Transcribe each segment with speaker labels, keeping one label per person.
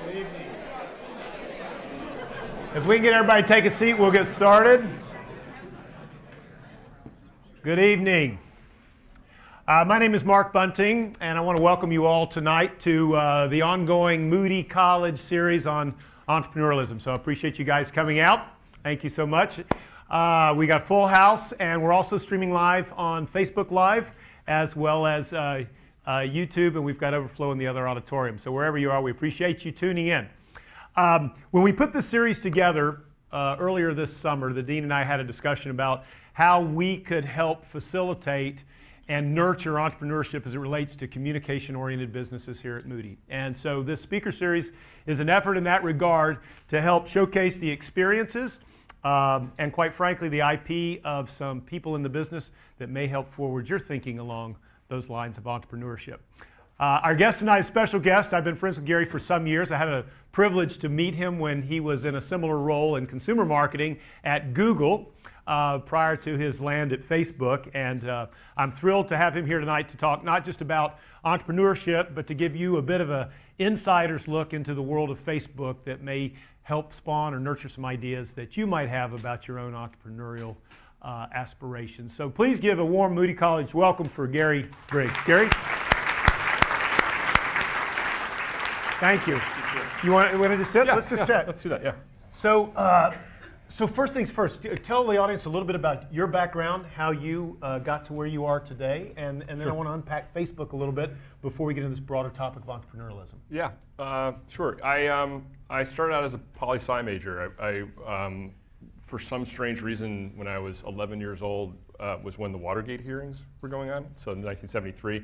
Speaker 1: Good evening. If we can get everybody to take a seat, we'll get started. Good evening. My name is Mark Bunting, and I want to welcome you all tonight to the ongoing Moody College series on entrepreneurialism. So I appreciate you guys coming out. Thank you so much. We got full house, and we're also streaming live on Facebook Live, as well as YouTube, and we've got overflow in the other auditorium. So wherever you are, we appreciate you tuning in. When we put this series together earlier this summer, the Dean and I had a discussion about how we could help facilitate and nurture entrepreneurship as it relates to communication-oriented businesses here at Moody. And so this speaker series is an effort in that regard to help showcase the experiences and, quite frankly, the IP of some people in the business that may help forward your thinking along those lines of entrepreneurship. Our guest tonight is a special guest. I've been friends with Gary for some years. I had a privilege to meet him when he was in a similar role in consumer marketing at Google prior to his land at Facebook. And I'm thrilled to have him here tonight to talk not just about entrepreneurship, but to give you a bit of an insider's look into the world of Facebook that may help spawn or nurture some ideas that you might have about your own entrepreneurial aspirations. So please give a warm Moody College welcome for Gary Briggs. Gary? Thank you. You want to just sit?
Speaker 2: Yeah,
Speaker 1: Let's just chat.
Speaker 2: Let's do that, yeah.
Speaker 1: So first things first, tell the audience a little bit about your background, how you got to where you are today, and then I want to unpack Facebook a little bit before we get into this broader topic of entrepreneurialism.
Speaker 2: Yeah, sure. I started out as a poli-sci major. I for some strange reason, when I was 11 years old, was when the Watergate hearings were going on, so in 1973.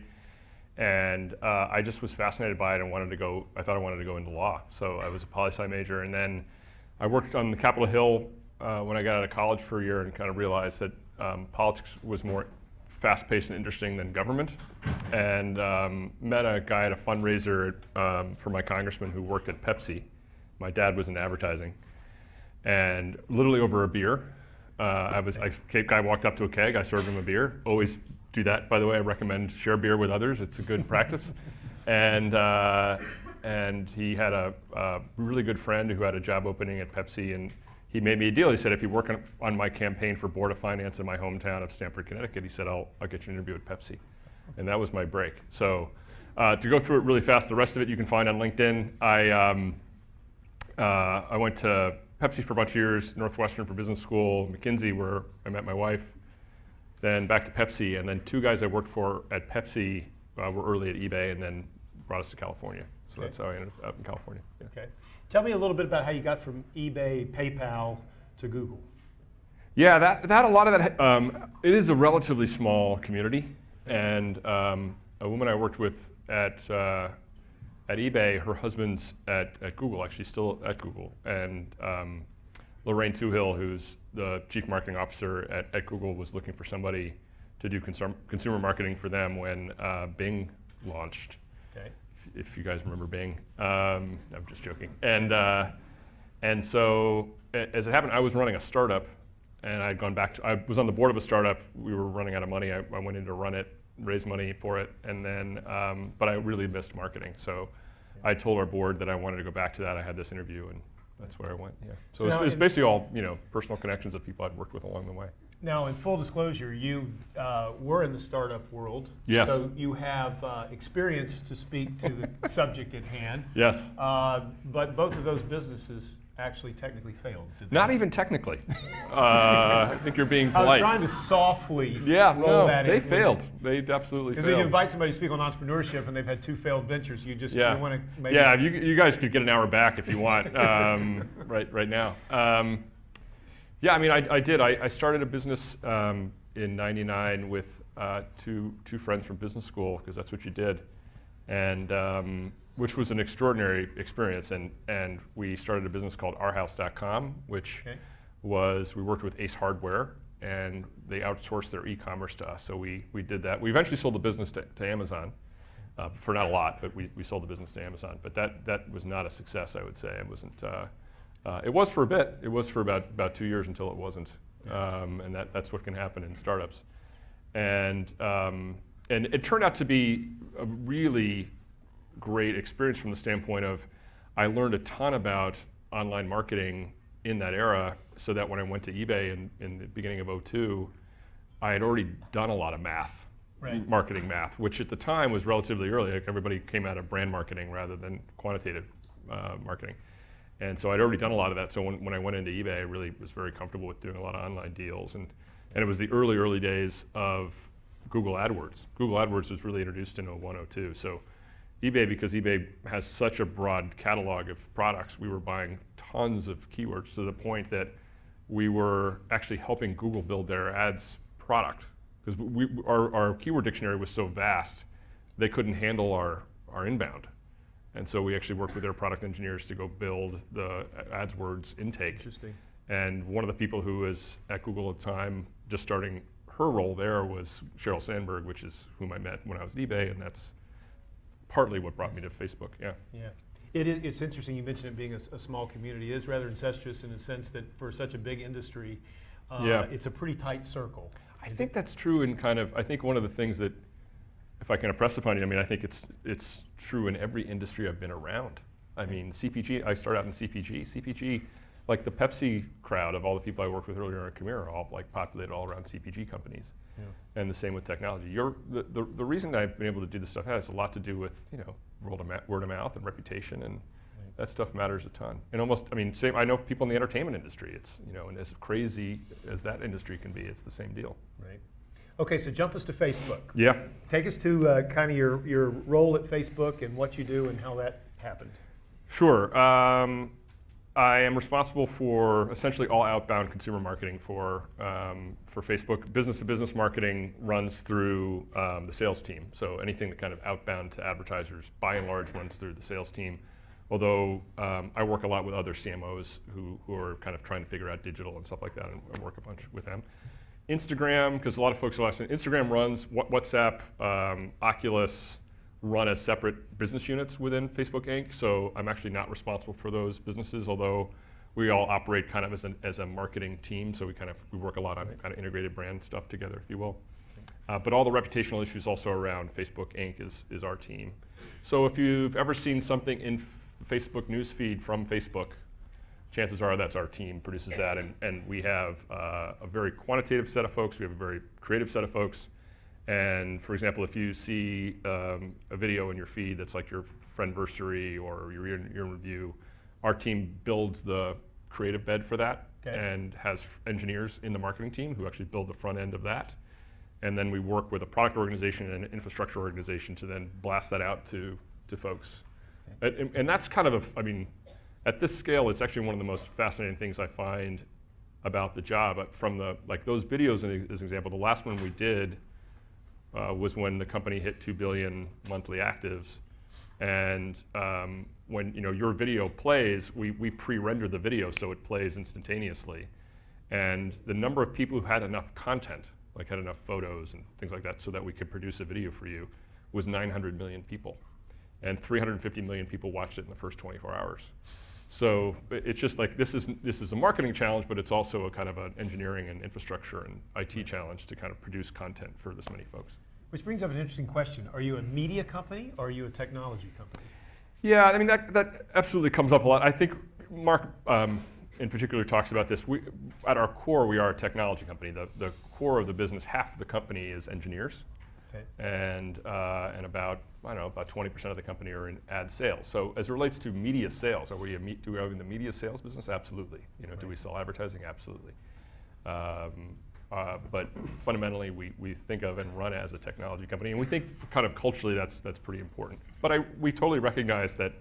Speaker 2: And I just was fascinated by it and I thought I wanted to go into law. So I was a poli-sci major, and then I worked on the Capitol Hill when I got out of college for a year and kind of realized that politics was more fast-paced and interesting than government. And met a guy at a fundraiser for my congressman who worked at Pepsi. My dad was in advertising. And literally over a beer, guy walked up to a keg, I served him a beer. Always do that, by the way. I recommend share beer with others. It's a good practice. And he had a really good friend who had a job opening at Pepsi, and he made me a deal. He said, if you work on my campaign for Board of Finance in my hometown of Stamford, Connecticut, he said, I'll get you an interview at Pepsi. And that was my break. So to go through it really fast, the rest of it you can find on LinkedIn. I went to Pepsi for a bunch of years, Northwestern for business school, McKinsey where I met my wife, then back to Pepsi, and then two guys I worked for at Pepsi were early at eBay and then brought us to California. So that's how I ended up in California. Yeah.
Speaker 1: Okay. Tell me a little bit about how you got from eBay, PayPal to Google.
Speaker 2: Yeah, that a lot of that, it is a relatively small community, and a woman I worked with at eBay, her husband's at Google, actually still at Google, and Lorraine Toohill, who's the chief marketing officer at Google, was looking for somebody to do consumer marketing for them when Bing launched. Okay. If you guys remember Bing. I'm just joking. And so as it happened, I was running a startup, and I was on the board of a startup. We were running out of money. I went in to run it, raise money for it, and then, but I really missed marketing. So I told our board that I wanted to go back to that. I had this interview, and that's where I went. Yeah. So it's basically all personal connections of people I'd worked with along the way.
Speaker 1: Now, in full disclosure, you were in the startup world.
Speaker 2: Yes.
Speaker 1: So you have experience to speak to the subject at hand.
Speaker 2: Yes.
Speaker 1: But both of those businesses actually technically failed.
Speaker 2: Not even technically. I think you're being polite.
Speaker 1: I was trying to softly roll that in.
Speaker 2: They failed. They absolutely failed.
Speaker 1: Because when you invite somebody to speak on entrepreneurship and they've had two failed ventures, you just you want to make
Speaker 2: you guys could get an hour back if you want right now. Yeah, I mean, I did. I started a business in '99 with two friends from business school, because that's what you did, and which was an extraordinary experience. And we started a business called ourhouse.com, which we worked with Ace Hardware, and they outsourced their e-commerce to us. So we did that. We eventually sold the business to Amazon for not a lot, but we sold the business to Amazon. But that was not a success, I would say. It wasn't. It was for a bit. It was for about 2 years until it wasn't. And that's what can happen in startups. And it turned out to be a really great experience from the standpoint of I learned a ton about online marketing in that era, so that when I went to eBay in the beginning of '02, I had already done a lot of math, marketing math, which at the time was relatively early. Like everybody came out of brand marketing rather than quantitative marketing. And so I'd already done a lot of that. So when I went into eBay, I really was very comfortable with doing a lot of online deals. And it was the early days of Google AdWords. Google AdWords was really introduced in '01, '02. So eBay, because eBay has such a broad catalog of products, we were buying tons of keywords to the point that we were actually helping Google build their ads product. Because our keyword dictionary was so vast, they couldn't handle our inbound. And so we actually worked with their product engineers to go build the AdWords intake.
Speaker 1: Interesting.
Speaker 2: And one of the people who was at Google at the time, just starting her role there, was Sheryl Sandberg, which is whom I met when I was at eBay, and that's partly what brought me to Facebook. Yeah.
Speaker 1: Yeah. It's interesting you mentioned it being a small community. It is rather incestuous in the sense that for such a big industry, it's a pretty tight circle.
Speaker 2: I think that's true in I think one of the things that, if I can impress upon you, I mean, I think it's true in every industry I've been around. I mean, CPG, I started out in CPG. CPG, like the Pepsi crowd of all the people I worked with earlier in our career are all like populated all around CPG companies. Yeah. And the same with technology. The reason I've been able to do this stuff has a lot to do with, word of mouth and reputation, and that stuff matters a ton. And I know people in the entertainment industry. It's, and as crazy as that industry can be, it's the same deal.
Speaker 1: Right. Okay, so jump us to Facebook.
Speaker 2: Yeah.
Speaker 1: Take us to kind of your role at Facebook and what you do and how that happened.
Speaker 2: Sure. I am responsible for essentially all outbound consumer marketing for Facebook. Business-to-business marketing runs through the sales team. So anything that kind of outbound to advertisers, by and large, runs through the sales team. Although I work a lot with other CMOs who are kind of trying to figure out digital and stuff like that, and work a bunch with them. Instagram, because a lot of folks are asking, Instagram runs, WhatsApp, Oculus run as separate business units within Facebook Inc. So I'm actually not responsible for those businesses, although we all operate kind of as a marketing team. So we work a lot on kind of integrated brand stuff together, if you will. But all the reputational issues also around Facebook Inc. is our team. So if you've ever seen something in Facebook newsfeed from Facebook, chances are that's our team produces that, and we have a very quantitative set of folks. We have a very creative set of folks. And for example, if you see a video in your feed that's like your friendversary or your year in review, our team builds the creative bed for that, and has engineers in the marketing team who actually build the front end of that. And then we work with a product organization and an infrastructure organization to then blast that out to folks. And that's kind of at this scale, it's actually one of the most fascinating things I find about the job. From those videos, as an example, the last one we did was when the company hit 2 billion monthly actives. And when your video plays, we pre-render the video so it plays instantaneously. And the number of people who had enough content, like had enough photos and things like that, so that we could produce a video for you, was 900 million people. And 350 million people watched it in the first 24 hours. So it's just like this is a marketing challenge, but it's also a kind of an engineering and infrastructure and IT challenge to kind of produce content for this many folks.
Speaker 1: Which brings up an interesting question. Are you a media company or are you a technology company?
Speaker 2: Yeah, that absolutely comes up a lot. I think Mark in particular talks about this. At our core, we are a technology company. The core of the business, half of the company is engineers. Okay. And about 20% of the company are in ad sales. So as it relates to media sales, do we have in the media sales business? Absolutely. Right. Do we sell advertising? Absolutely. But fundamentally, we think of and run as a technology company, and we think kind of culturally that's pretty important. But we totally recognize that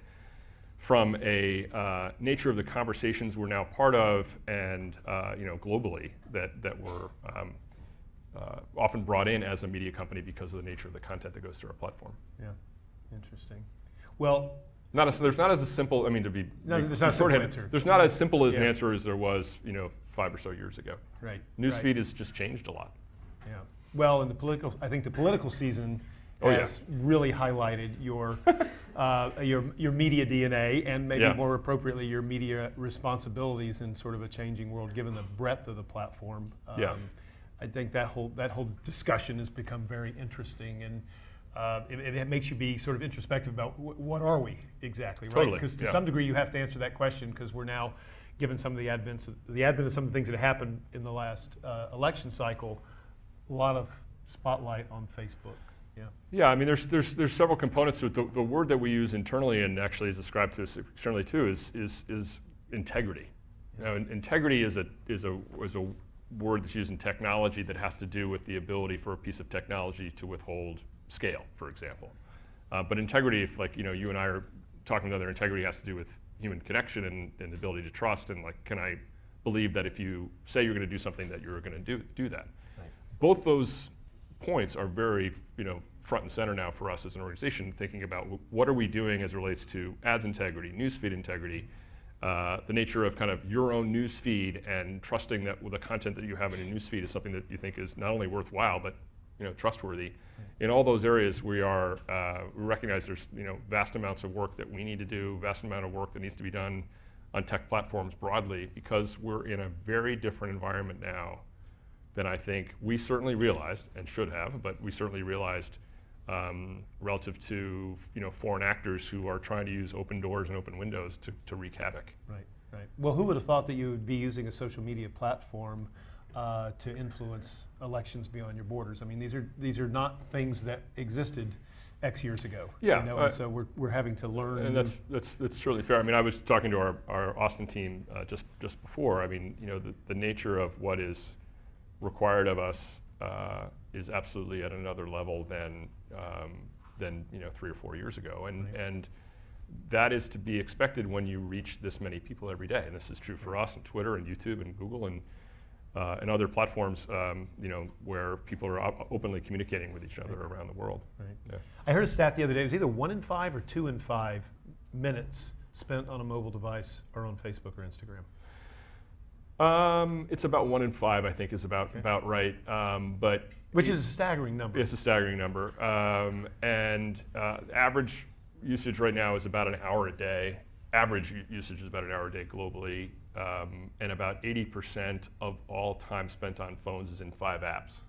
Speaker 2: from a nature of the conversations we're now part of, and globally, that we're often brought in as a media company because of the nature of the content that goes through our platform.
Speaker 1: Yeah, interesting. Well,
Speaker 2: there's not as a simple. There's not a simple answer. There's not as simple as an answer as there was, 5 or so years ago.
Speaker 1: Right.
Speaker 2: Newsfeed has just changed a lot.
Speaker 1: Yeah. Well, I think the political season has really highlighted your media DNA, and maybe more appropriately your media responsibilities in sort of a changing world, given the breadth of the platform. I think that whole discussion has become very interesting, and it makes you be sort of introspective about what are we exactly, right?
Speaker 2: Totally,
Speaker 1: Because to
Speaker 2: yeah.
Speaker 1: some degree you have to answer that question because we're now, given some of the advent of some of the things that happened in the last election cycle, a lot of spotlight on Facebook. Yeah.
Speaker 2: Yeah, I mean, there's several components to it. The word that we use internally and actually is described to us externally too is integrity. You know, integrity is a word that's used in technology that has to do with the ability for a piece of technology to withhold scale, for example. But integrity, if like you and I are talking together, integrity has to do with human connection and the ability to trust, and like, can I believe that if you say you're going to do something that you're going to do that? Right. Both those points are very front and center now for us as an organization, thinking about what are we doing as it relates to ads integrity, newsfeed integrity, the nature of kind of your own news feed, and trusting that the content that you have in your news feed is something that you think is not only worthwhile but trustworthy. In all those areas, we recognize there's vast amounts of work that we need to do, vast amount of work that needs to be done on tech platforms broadly, because we're in a very different environment now than I think we certainly realized and should have, but we certainly realized relative to foreign actors who are trying to use open doors and open windows to wreak havoc.
Speaker 1: Right, right. Well, who would have thought that you would be using a social media platform to influence elections beyond your borders? I mean, these are not things that existed X years ago.
Speaker 2: Yeah,
Speaker 1: and so we're having to learn.
Speaker 2: And that's certainly fair. I mean, I was talking to our Austin team just before. I mean, the nature of what is required of us is absolutely at another level than 3 or 4 years ago, and that is to be expected when you reach this many people every day. And this is true for us and Twitter and YouTube and Google and other platforms, where people are openly communicating with each other around the world.
Speaker 1: Right.
Speaker 2: Yeah.
Speaker 1: I heard a stat the other day. It was either 1 in 5 or 2 in 5 minutes spent on a mobile device or on Facebook or Instagram.
Speaker 2: It's about 1 in 5, I think, is about right. But
Speaker 1: which is a staggering number.
Speaker 2: It's a staggering number. And average usage right now is about an hour a day. Average usage is about an hour a day globally. And about 80% of all time spent on phones is in 5 apps.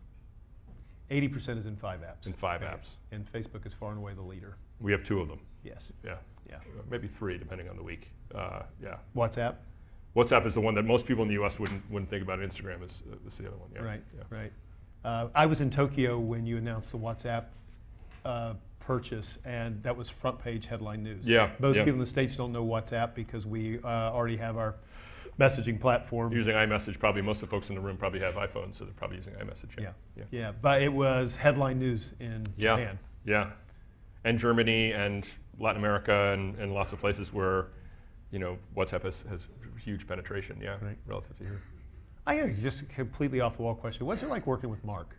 Speaker 1: 80% is in 5 apps.
Speaker 2: In 5 apps.
Speaker 1: And Facebook is far and away the leader.
Speaker 2: We have 2 of them.
Speaker 1: Yes.
Speaker 2: Yeah.
Speaker 1: Yeah.
Speaker 2: Maybe 3, depending on the week. Yeah.
Speaker 1: WhatsApp?
Speaker 2: WhatsApp is the one that most people in the U.S. wouldn't think about. Instagram is the other one. Yeah.
Speaker 1: Right.
Speaker 2: Yeah.
Speaker 1: Right. I was in Tokyo when you announced the WhatsApp purchase, and that was front page headline news.
Speaker 2: Yeah.
Speaker 1: Most people in the States don't know WhatsApp because we already have our messaging platform.
Speaker 2: Using iMessage, probably most of the folks in the room probably have iPhones, so they're probably using iMessage.
Speaker 1: Yeah. But it was headline news in Japan.
Speaker 2: Yeah. And Germany and Latin America and lots of places where WhatsApp has huge penetration, right. Relative to here.
Speaker 1: I got just a completely off the wall question. What's it like working with Mark?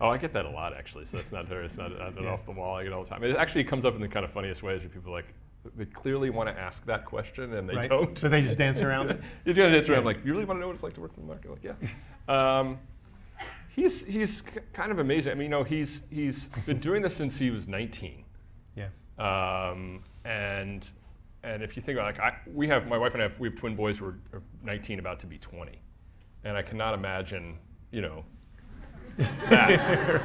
Speaker 2: Oh, I get that a lot actually. So it's not off the wall. I get it all the time. It actually comes up in the kind of funniest ways where people they clearly want to ask that question and they don't.
Speaker 1: So they just dance around it.
Speaker 2: You just dance around. I'm like, you really want to know what it's like to work with Mark? You're like, yeah. He's kind of amazing. I mean, he's been doing this since he was 19.
Speaker 1: Yeah.
Speaker 2: And if you think about it, my wife and I we have twin boys who are 19, about to be 20, and I cannot imagine, that.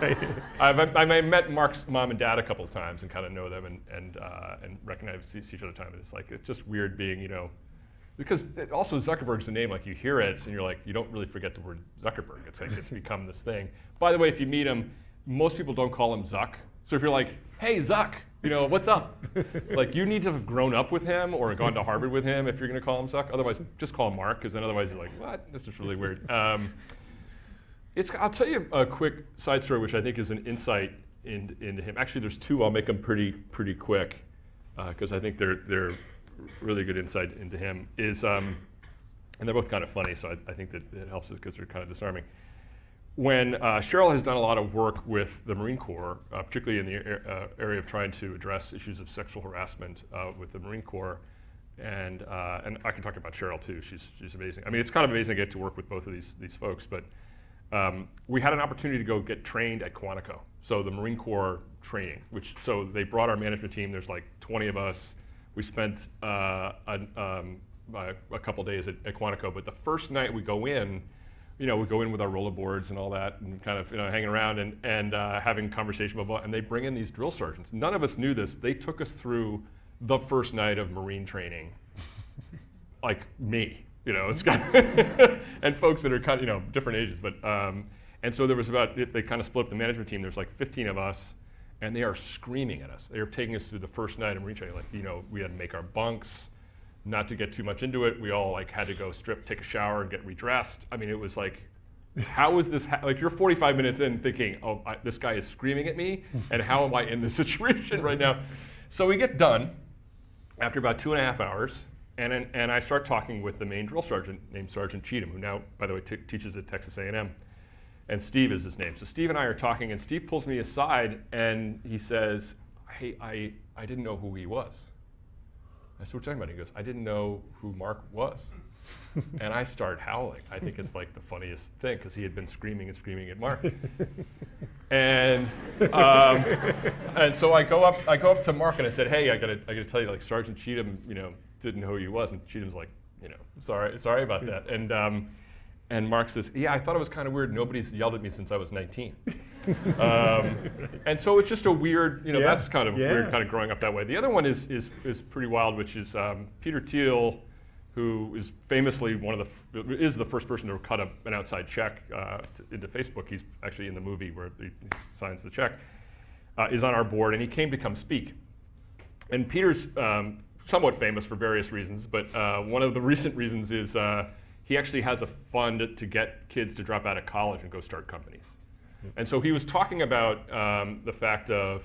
Speaker 2: Right. I met Mark's mom and dad a couple of times and kind of know them and recognize each other time. And it's just weird being, because also Zuckerberg's the name, like you hear it and you're like, you don't really forget the word Zuckerberg. It's like it's become this thing. By the way, if you meet him, most people don't call him Zuck. So if you're like, hey Zuck, what's up? Like you need to have grown up with him or gone to Harvard with him if you're going to call him Zuck. Otherwise, just call him Mark, because then otherwise you're like, what? This is really weird. I'll tell you a quick side story, which I think is an insight into him. Actually, there's 2. I'll make them pretty quick, because I think they're really good insight into him. And they're both kind of funny, so I think that it helps us because they're kind of disarming. When Cheryl has done a lot of work with the Marine Corps, particularly in the area of trying to address issues of sexual harassment with the Marine Corps, and I can talk about Cheryl too. She's amazing. I mean, it's kind of amazing to get to work with both of these folks. But we had an opportunity to go get trained at Quantico, so the Marine Corps training. So they brought our management team. There's like 20 of us. We spent a couple days at Quantico. But the first night we go in, we go in with our rollerboards and all that, and kind of hanging around and having conversation about, and they bring in these drill sergeants. None of us knew this. They took us through the first night of Marine training, like me, it's kind of and folks that are kind of different ages, but and so there was they kind of split up the management team. There's like 15 of us, and they are screaming at us. They are taking us through the first night of Marine training. Like we had to make our bunks. Not to get too much into it, we all had to go strip, take a shower, and get redressed. I mean, it was like, how is this? Like you're 45 minutes in thinking, oh, this guy is screaming at me, and how am I in this situation right now? So we get done after about 2.5 hours, and I start talking with the main drill sergeant named Sergeant Cheatham, who now, by the way, teaches at Texas A&M, and Steve is his name. So Steve and I are talking, and Steve pulls me aside, and he says, hey, I didn't know who he was. I said, what are you talking about? He goes, I didn't know who Mark was. And I start howling. I think it's like the funniest thing, because he had been screaming and screaming at Mark. And so I go up to Mark and I said, hey, I gotta tell you, like Sergeant Cheatham, didn't know who he was. And Cheatham's like, sorry about that. And Mark says, yeah, I thought it was kind of weird. Nobody's yelled at me since I was 19. And so it's just a weird, that's kind of weird, kind of growing up that way. The other one is pretty wild, which is Peter Thiel, who is famously is the first person to cut an outside check into Facebook. He's actually in the movie where he signs the check. Is on our board, and he came to come speak. And Peter's somewhat famous for various reasons, but one of the recent reasons is he actually has a fund to get kids to drop out of college and go start companies. And so he was talking about the fact of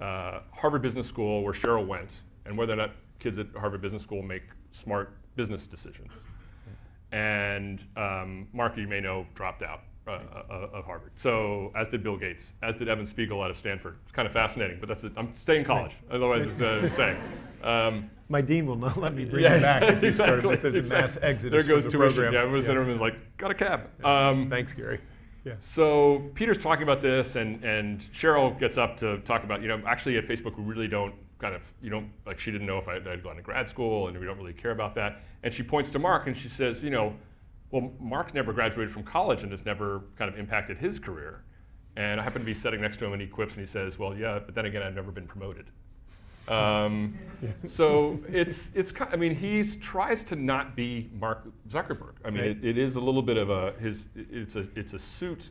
Speaker 2: Harvard Business School, where Cheryl went, and whether or not kids at Harvard Business School make smart business decisions. And Mark, you may know, dropped out of Harvard. So, as did Bill Gates, as did Evan Spiegel out of Stanford. It's kind of fascinating, but I'm staying in college. Otherwise, it's saying.
Speaker 1: My dean will not let me bring you back if you start if there's a mass exodus.
Speaker 2: There goes
Speaker 1: from the
Speaker 2: tuition.
Speaker 1: program.
Speaker 2: Yeah, everyone's in is like, got a cab.
Speaker 1: Thanks, Gary. Yeah.
Speaker 2: So Peter's talking about this, and Cheryl gets up to talk about, actually at Facebook we really don't she didn't know if I'd gone to grad school, and we don't really care about that. And she points to Mark and she says, well, Mark's never graduated from college and has never kind of impacted his career. And I happen to be sitting next to him, and he quips and he says, well, yeah, but then again, I've never been promoted. So he tries to not be Mark Zuckerberg. I mean, it is a little bit of it's a suit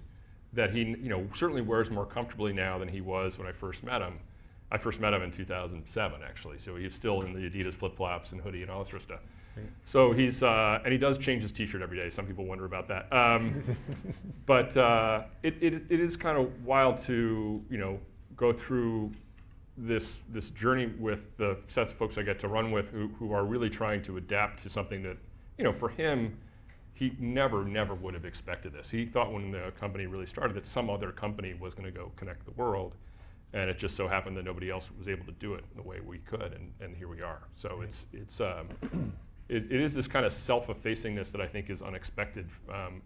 Speaker 2: that he certainly wears more comfortably now than he was when I first met him. I first met him in 2007, actually. So he's still in the Adidas flip-flops and hoodie and all this sort of stuff. So he's and he does change his T-shirt every day. Some people wonder about that. But it is kind of wild to go through this journey with the sets of folks I get to run with who are really trying to adapt to something that for him, he never would have expected this. He thought when the company really started that some other company was going to go connect the world, and it just so happened that nobody else was able to do it the way we could, and here we are. So it is this kind of self-effacingness that I think is unexpected,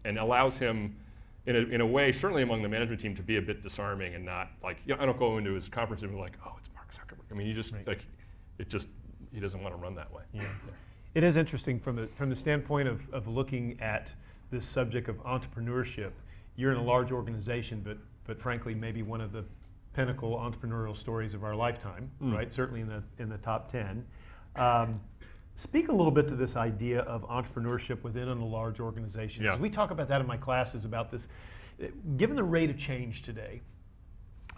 Speaker 2: and allows him, in a way, certainly among the management team, to be a bit disarming and not like, I don't go into his conference and be like, oh, it's Mark Zuckerberg. I mean, he doesn't want to run that way.
Speaker 1: Yeah. It is interesting from the standpoint of looking at this subject of entrepreneurship. You're in a large organization, but frankly, maybe one of the pinnacle entrepreneurial stories of our lifetime, right? Certainly in the top 10. Speak a little bit to this idea of entrepreneurship within a large organization.
Speaker 2: Yeah.
Speaker 1: We talk about that in my classes about this. Given the rate of change today,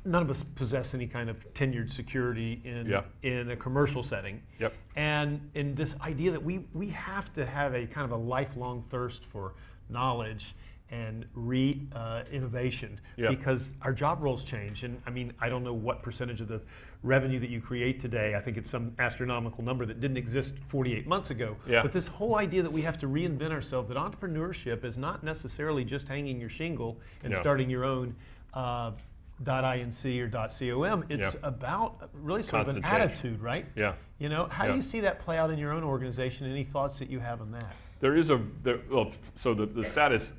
Speaker 1: none of us possess any kind of tenured security in a commercial setting.
Speaker 2: Yep.
Speaker 1: And in this idea that we have to have a kind of a lifelong thirst for knowledge and innovation, because our job roles change. And I mean, I don't know what percentage of the revenue that you create today. I think it's some astronomical number that didn't exist 48 months ago.
Speaker 2: Yeah.
Speaker 1: But this whole idea that we have to reinvent ourselves, that entrepreneurship is not necessarily just hanging your shingle and starting your own .inc or .com. It's about really sort of an attitude, right?
Speaker 2: Yeah.
Speaker 1: How do you see that play out in your own organization? Any thoughts that you have on that?
Speaker 2: So the stat is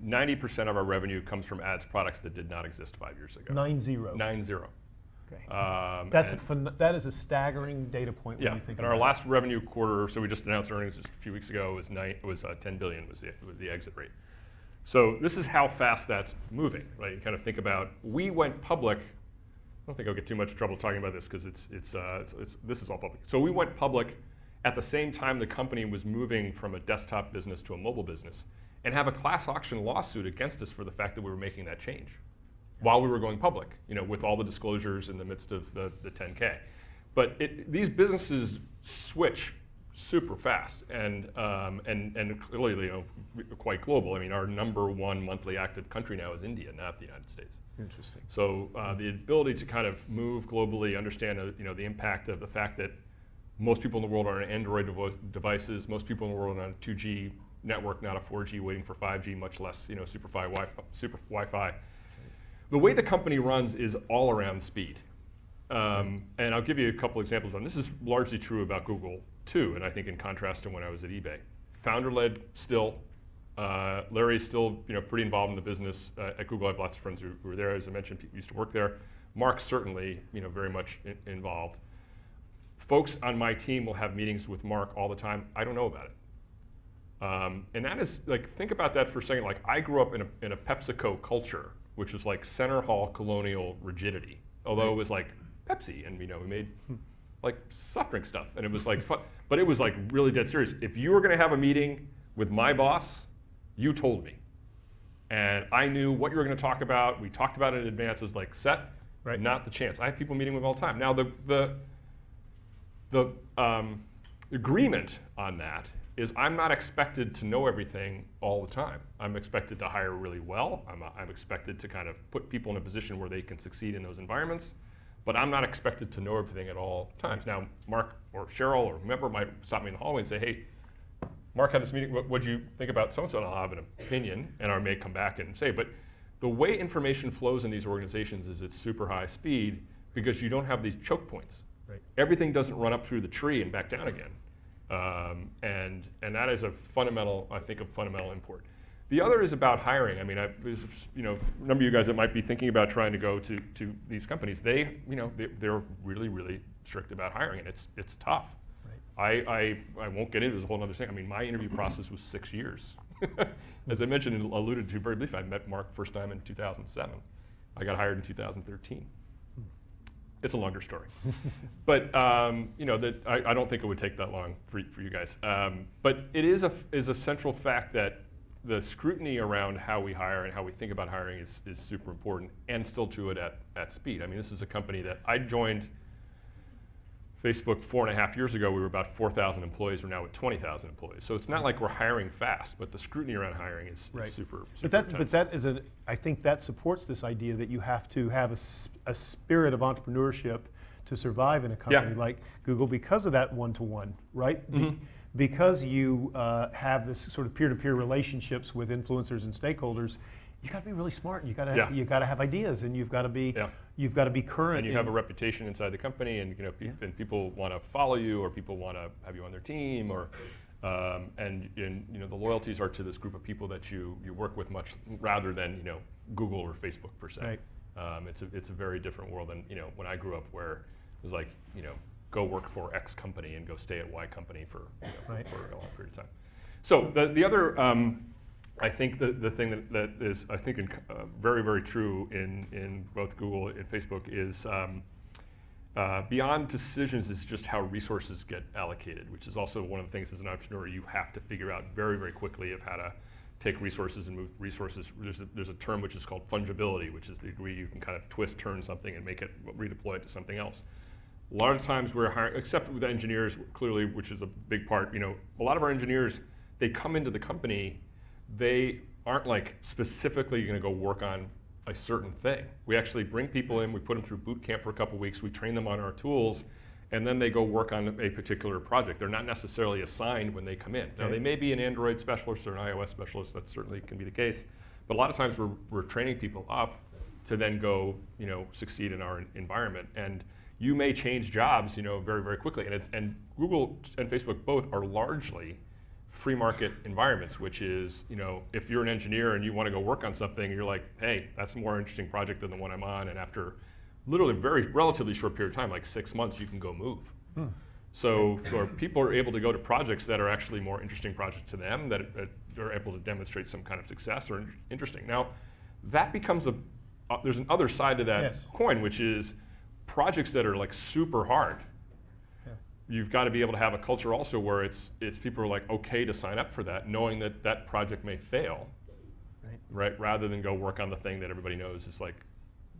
Speaker 2: 90% of our revenue comes from ads products that did not exist 5 years ago.
Speaker 1: 90.
Speaker 2: 90.
Speaker 1: Okay. That is a staggering data point when you think
Speaker 2: and
Speaker 1: about
Speaker 2: our last revenue quarter, so we just announced earnings just a few weeks ago, was 10 billion was the exit rate. So this is how fast that's moving, right? You kind of think about, we went public. I don't think I'll get too much trouble talking about this because this is all public. So we went public at the same time the company was moving from a desktop business to a mobile business, and have a class action lawsuit against us for the fact that we were making that change while we were going public, with all the disclosures in the midst of the 10K. But these businesses switch super fast and clearly, quite global. I mean, our #1 monthly active country now is India, not the United States.
Speaker 1: Interesting.
Speaker 2: So the ability to kind of move globally, understand the impact of the fact that most people in the world are on Android devices, most people in the world are on a 2G network, not a 4G, waiting for 5G, much less super Wi-Fi. The way the company runs is all around speed. And I'll give you a couple examples on this. Is largely true about Google too, and I think in contrast to when I was at eBay. Founder-led still. Larry is still pretty involved in the business. At Google, I have lots of friends who were there. As I mentioned, people used to work there. Mark certainly very much involved. Folks on my team will have meetings with Mark all the time. I don't know about it. And that is, think about that for a second. I grew up in a PepsiCo culture, which was like center hall colonial rigidity. Although it was like Pepsi, and we made soft drink stuff, and it was fun, but it was really dead serious. If you were going to have a meeting with my boss, you told me, and I knew what you were going to talk about. We talked about it in advance. It was set, right? Not the chance. I have people meeting with all the time. Now the agreement on that is I'm not expected to know everything all the time. I'm expected to hire really well. I'm expected to kind of put people in a position where they can succeed in those environments, but I'm not expected to know everything at all times. Now, Mark or Cheryl or whomever might stop me in the hallway and say, hey, Mark had this meeting, what do you think about so-and-so? And I'll have an opinion, and I may come back and say, but the way information flows in these organizations is it's super high speed because you don't have these choke points. Right. Everything doesn't run up through the tree and back down again. And that is a fundamental import. The other is about hiring. I mean, a number of you guys that might be thinking about trying to go to these companies, they're really, really strict about hiring, and it's tough. Right. I won't get into this, a whole other thing. I mean, my interview process was 6 years. As I mentioned and alluded to very briefly, I met Mark first time in 2007. I got hired in 2013. It's a longer story, but I don't think it would take that long for you guys. But it is a central fact that the scrutiny around how we hire and how we think about hiring is super important, and still do it at speed. I mean, this is a company that I joined Facebook 4.5 years ago. We were about 4,000 employees. We're now at 20,000 employees. So it's not like we're hiring fast, but the scrutiny around hiring is super intense.
Speaker 1: But that is I think that supports this idea that you have to have a spirit of entrepreneurship to survive in a company like Google because of that one-to-one, right? Mm-hmm. Because you have this sort of peer-to-peer relationships with influencers and stakeholders. You got to be really smart. You got to have ideas, and you've got to be current.
Speaker 2: And you have a reputation inside the company, and and people want to follow you, or people want to have you on their team, or and the loyalties are to this group of people that you work with much rather than Google or Facebook per se. Right. It's a very different world than when I grew up, where it was like go work for X company and go stay at Y company for for a long period of time. So the other. I think the thing that is, I think, very, very true in both Google and Facebook is beyond decisions is just how resources get allocated, which is also one of the things as an entrepreneur you have to figure out very, very quickly of how to take resources and move resources. There's a term which is called fungibility, which is the degree you can kind of twist, turn something, and make it redeploy it to something else. A lot of times we're hiring, except with engineers, clearly, which is a big part. A lot of our engineers, they come into the company. They aren't specifically going to go work on a certain thing. We actually bring people in, we put them through boot camp for a couple weeks, we train them on our tools, and then they go work on a particular project. They're not necessarily assigned when they come in. Now, they may be an Android specialist or an iOS specialist, that certainly can be the case, but a lot of times we're training people up to then go succeed in our environment. And you may change jobs very, very quickly. And Google and Facebook both are largely free market environments, which is, if you're an engineer and you want to go work on something, you're like, hey, that's a more interesting project than the one I'm on, and after literally very relatively short period of time, like 6 months, you can go move. So or people are able to go to projects that are actually more interesting projects to them, that are able to demonstrate some kind of success or interesting. Now, that becomes there's an other side to that coin, which is projects that are like super hard. You've got to be able to have a culture also where it's people are like okay to sign up for that, knowing that that project may fail, right? Rather than go work on the thing that everybody knows is like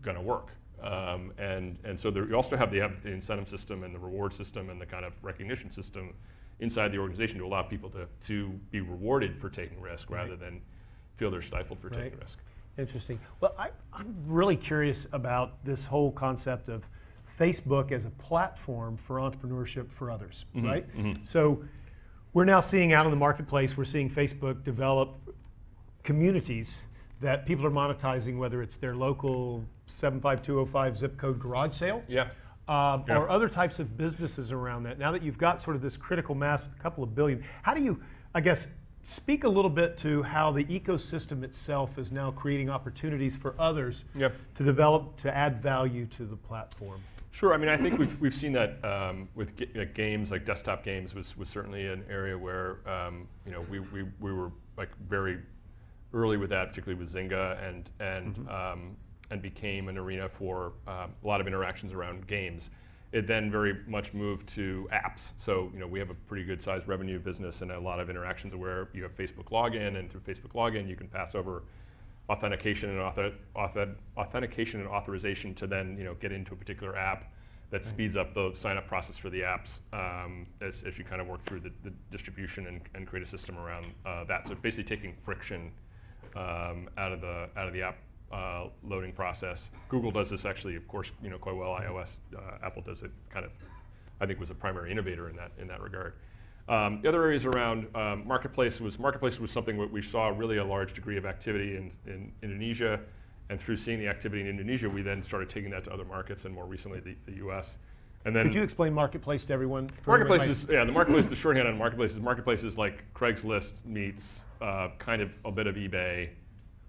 Speaker 2: going to work. And so you also have the incentive system and the reward system and the kind of recognition system inside the organization to allow people to be rewarded for taking risk rather than feel they're stifled for taking risk.
Speaker 1: Interesting. Well, I'm really curious about this whole concept of Facebook as a platform for entrepreneurship for others, right? So we're now seeing out in the marketplace, we're seeing Facebook develop communities that people are monetizing, whether it's their local 75205 zip code garage sale, or other types of businesses around that. Now that you've got sort of this critical mass, a couple of billion, how do you, I guess, speak a little bit to how the ecosystem itself is now creating opportunities for others to develop, to add value to the platform?
Speaker 2: Sure. I mean, I think we've seen that with games, like desktop games, was certainly an area where we were like very early with that, particularly with Zynga, and became an arena for a lot of interactions around games. It then very much moved to apps. So we have a pretty good sized revenue business and a lot of interactions where you have Facebook login, and through Facebook login you can pass over authentication and authorization to then get into a particular app that speeds up the sign-up process for the apps as you kind of work through the distribution and create a system around that. So basically taking friction out of the app loading process. Google does this actually, of course, quite well. iOS, Apple does it kind of, I think, was a primary innovator in that regard. The other areas around marketplace was something that we saw really a large degree of activity in Indonesia, and through seeing the activity in Indonesia, we then started taking that to other markets, and more recently the U.S. And then,
Speaker 1: could you explain marketplace to everyone?
Speaker 2: Marketplace is the marketplace. The shorthand on marketplace is like Craigslist meets kind of a bit of eBay.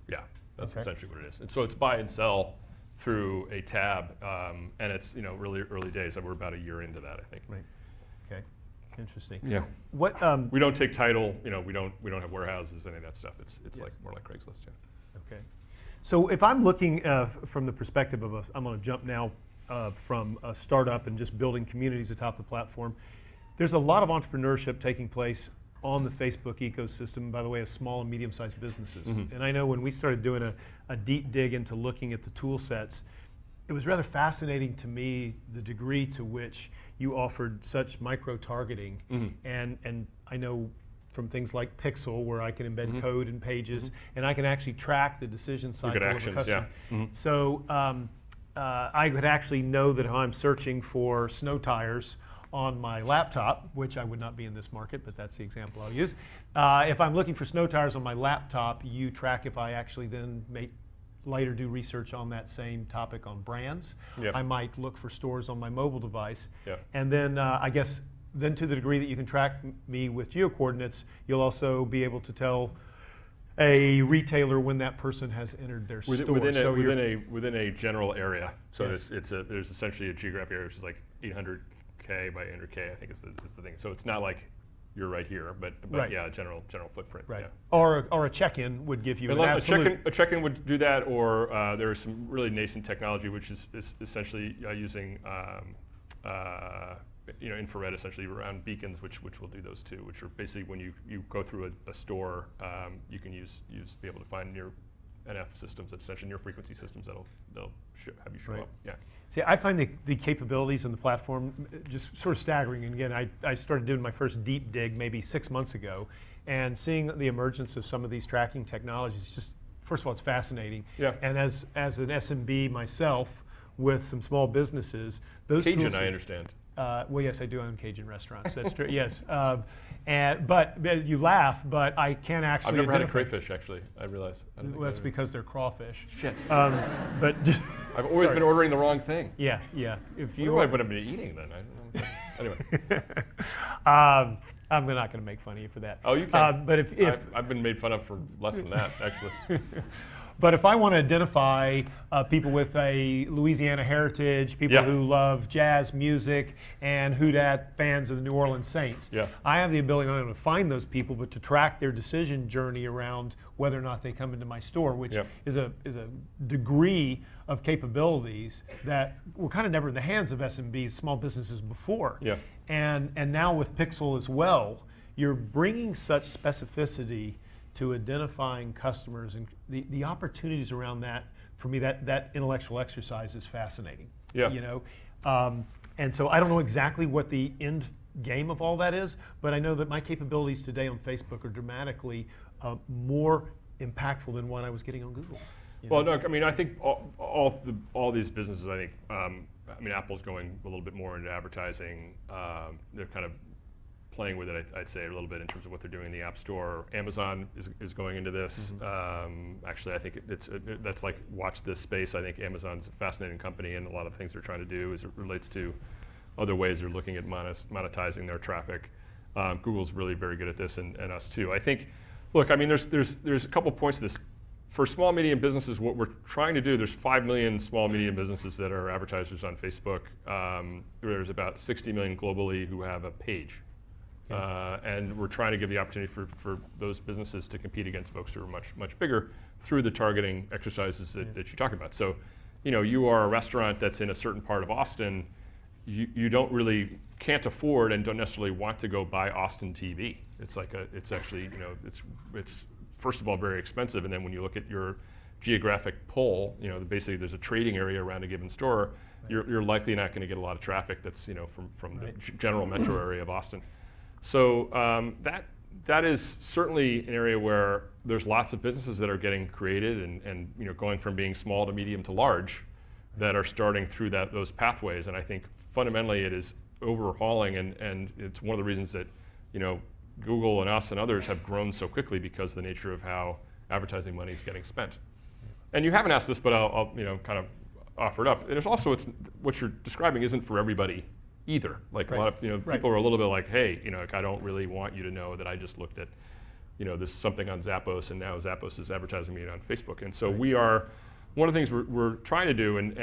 Speaker 2: Yeah, that's essentially what it is. And so it's buy and sell through a tab, and it's really early days. We're about a year into that, I think.
Speaker 1: Right. Okay. Interesting.
Speaker 2: Yeah.
Speaker 1: What
Speaker 2: we don't take title. We don't have warehouses, any of that stuff. It's like more like Craigslist. Yeah.
Speaker 1: Okay. So if I'm looking from the perspective of I'm going to jump now from a startup and just building communities atop the platform. There's a lot of entrepreneurship taking place on the Facebook ecosystem, by the way, of small and medium-sized businesses. And I know when we started doing a deep dig into looking at the tool sets, it was rather fascinating to me the degree to which you offered such micro-targeting. And I know from things like Pixel, where I can embed code in pages, and I can actually track the decision cycle of a customer. So I could actually know that I'm searching for snow tires on my laptop, which I would not be in this market, but that's the example I'll use. If I'm looking for snow tires on my laptop, you track if I actually then later do research on that same topic on brands. I might look for stores on my mobile device. And then I guess then to the degree that you can track me with geo-coordinates, you'll also be able to tell a retailer when that person has entered their store.
Speaker 2: Within a general area. So there's essentially a geographic area which is like 800K by 800K, I think is the thing. So it's not like you're right here, but yeah, general footprint.
Speaker 1: Right. Yeah. Or a check-in would give you an absolute...
Speaker 2: A check-in would do that, or there is some really nascent technology which is essentially using infrared essentially around beacons, which will do those too, which are basically when you go through a store, you can be able to find near NF systems, essentially near frequency systems that'll have you show up. Yeah.
Speaker 1: See, I find the capabilities in the platform just sort of staggering. And again, I started doing my first deep dig maybe 6 months ago, and seeing the emergence of some of these tracking technologies, just first of all, it's fascinating. Yeah. And as an SMB myself with some small businesses, those
Speaker 2: Cajun, I understand.
Speaker 1: Well, yes, I do own Cajun restaurants. That's true. Yes, but you laugh, but I can't actually.
Speaker 2: I've never had a crayfish, actually. I realize.
Speaker 1: Well, that's because they're crawfish.
Speaker 2: Shit.
Speaker 1: But
Speaker 2: I've always been ordering the wrong thing.
Speaker 1: Yeah. If you
Speaker 2: what would I be eating then? I don't know. Anyway.
Speaker 1: I'm not going to make fun of you for that.
Speaker 2: Oh, you can.
Speaker 1: But if
Speaker 2: I've been made fun of for less than that, actually.
Speaker 1: But if I want to identify people with a Louisiana heritage, people who love jazz music, and who-dat fans of the New Orleans Saints, I have the ability not only to find those people, but to track their decision journey around whether or not they come into my store, which is a degree of capabilities that were kind of never in the hands of SMBs, small businesses before. And now with Pixel as well, you're bringing such specificity to identifying customers, and the opportunities around that, for me, that intellectual exercise is fascinating. You know, and so I don't know exactly what the end game of all that is, but I know that my capabilities today on Facebook are dramatically more impactful than what I was getting on Google.
Speaker 2: Well, no, I mean, I think all these businesses, I think, I mean, Apple's going a little bit more into advertising. They're kind of playing with it, I'd say, a little bit in terms of what they're doing in the App Store. Amazon is going into this. Actually, I think that's like, watch this space. I think Amazon's a fascinating company, and a lot of things they're trying to do as it relates to other ways they're looking at monetizing their traffic. Google's really very good at this, and us too. I think, look, I mean, there's a couple points to this. For small, medium businesses, what we're trying to do, there's 5 million small, medium businesses that are advertisers on Facebook. There's about 60 million globally who have a page. And we're trying to give the opportunity for those businesses to compete against folks who are much bigger through the targeting exercises that you talk about. So, you know, you are a restaurant that's in a certain part of Austin, you can't afford and don't necessarily want to go buy Austin TV. It's actually, you know, it's first of all very expensive, and then when you look at your geographic pull, you know, basically there's a trading area around a given store, you're likely not going to get a lot of traffic that's, you know, from the general metro area of Austin. So that is certainly an area where there's lots of businesses that are getting created and you know, going from being small to medium to large that are starting through those pathways. And I think fundamentally it is overhauling, and it's one of the reasons that, you know, Google and us and others have grown so quickly, because of the nature of how advertising money is getting spent. And you haven't asked this, but I'll you know, kind of offer it up. There's also, what you're describing isn't for everybody either. Like a lot of, you know, people are a little bit like, hey, you know, like, I don't really want you to know that I just looked at, you know, this something on Zappos, and now Zappos is advertising me on Facebook. And so we are, one of the things we're trying to do, and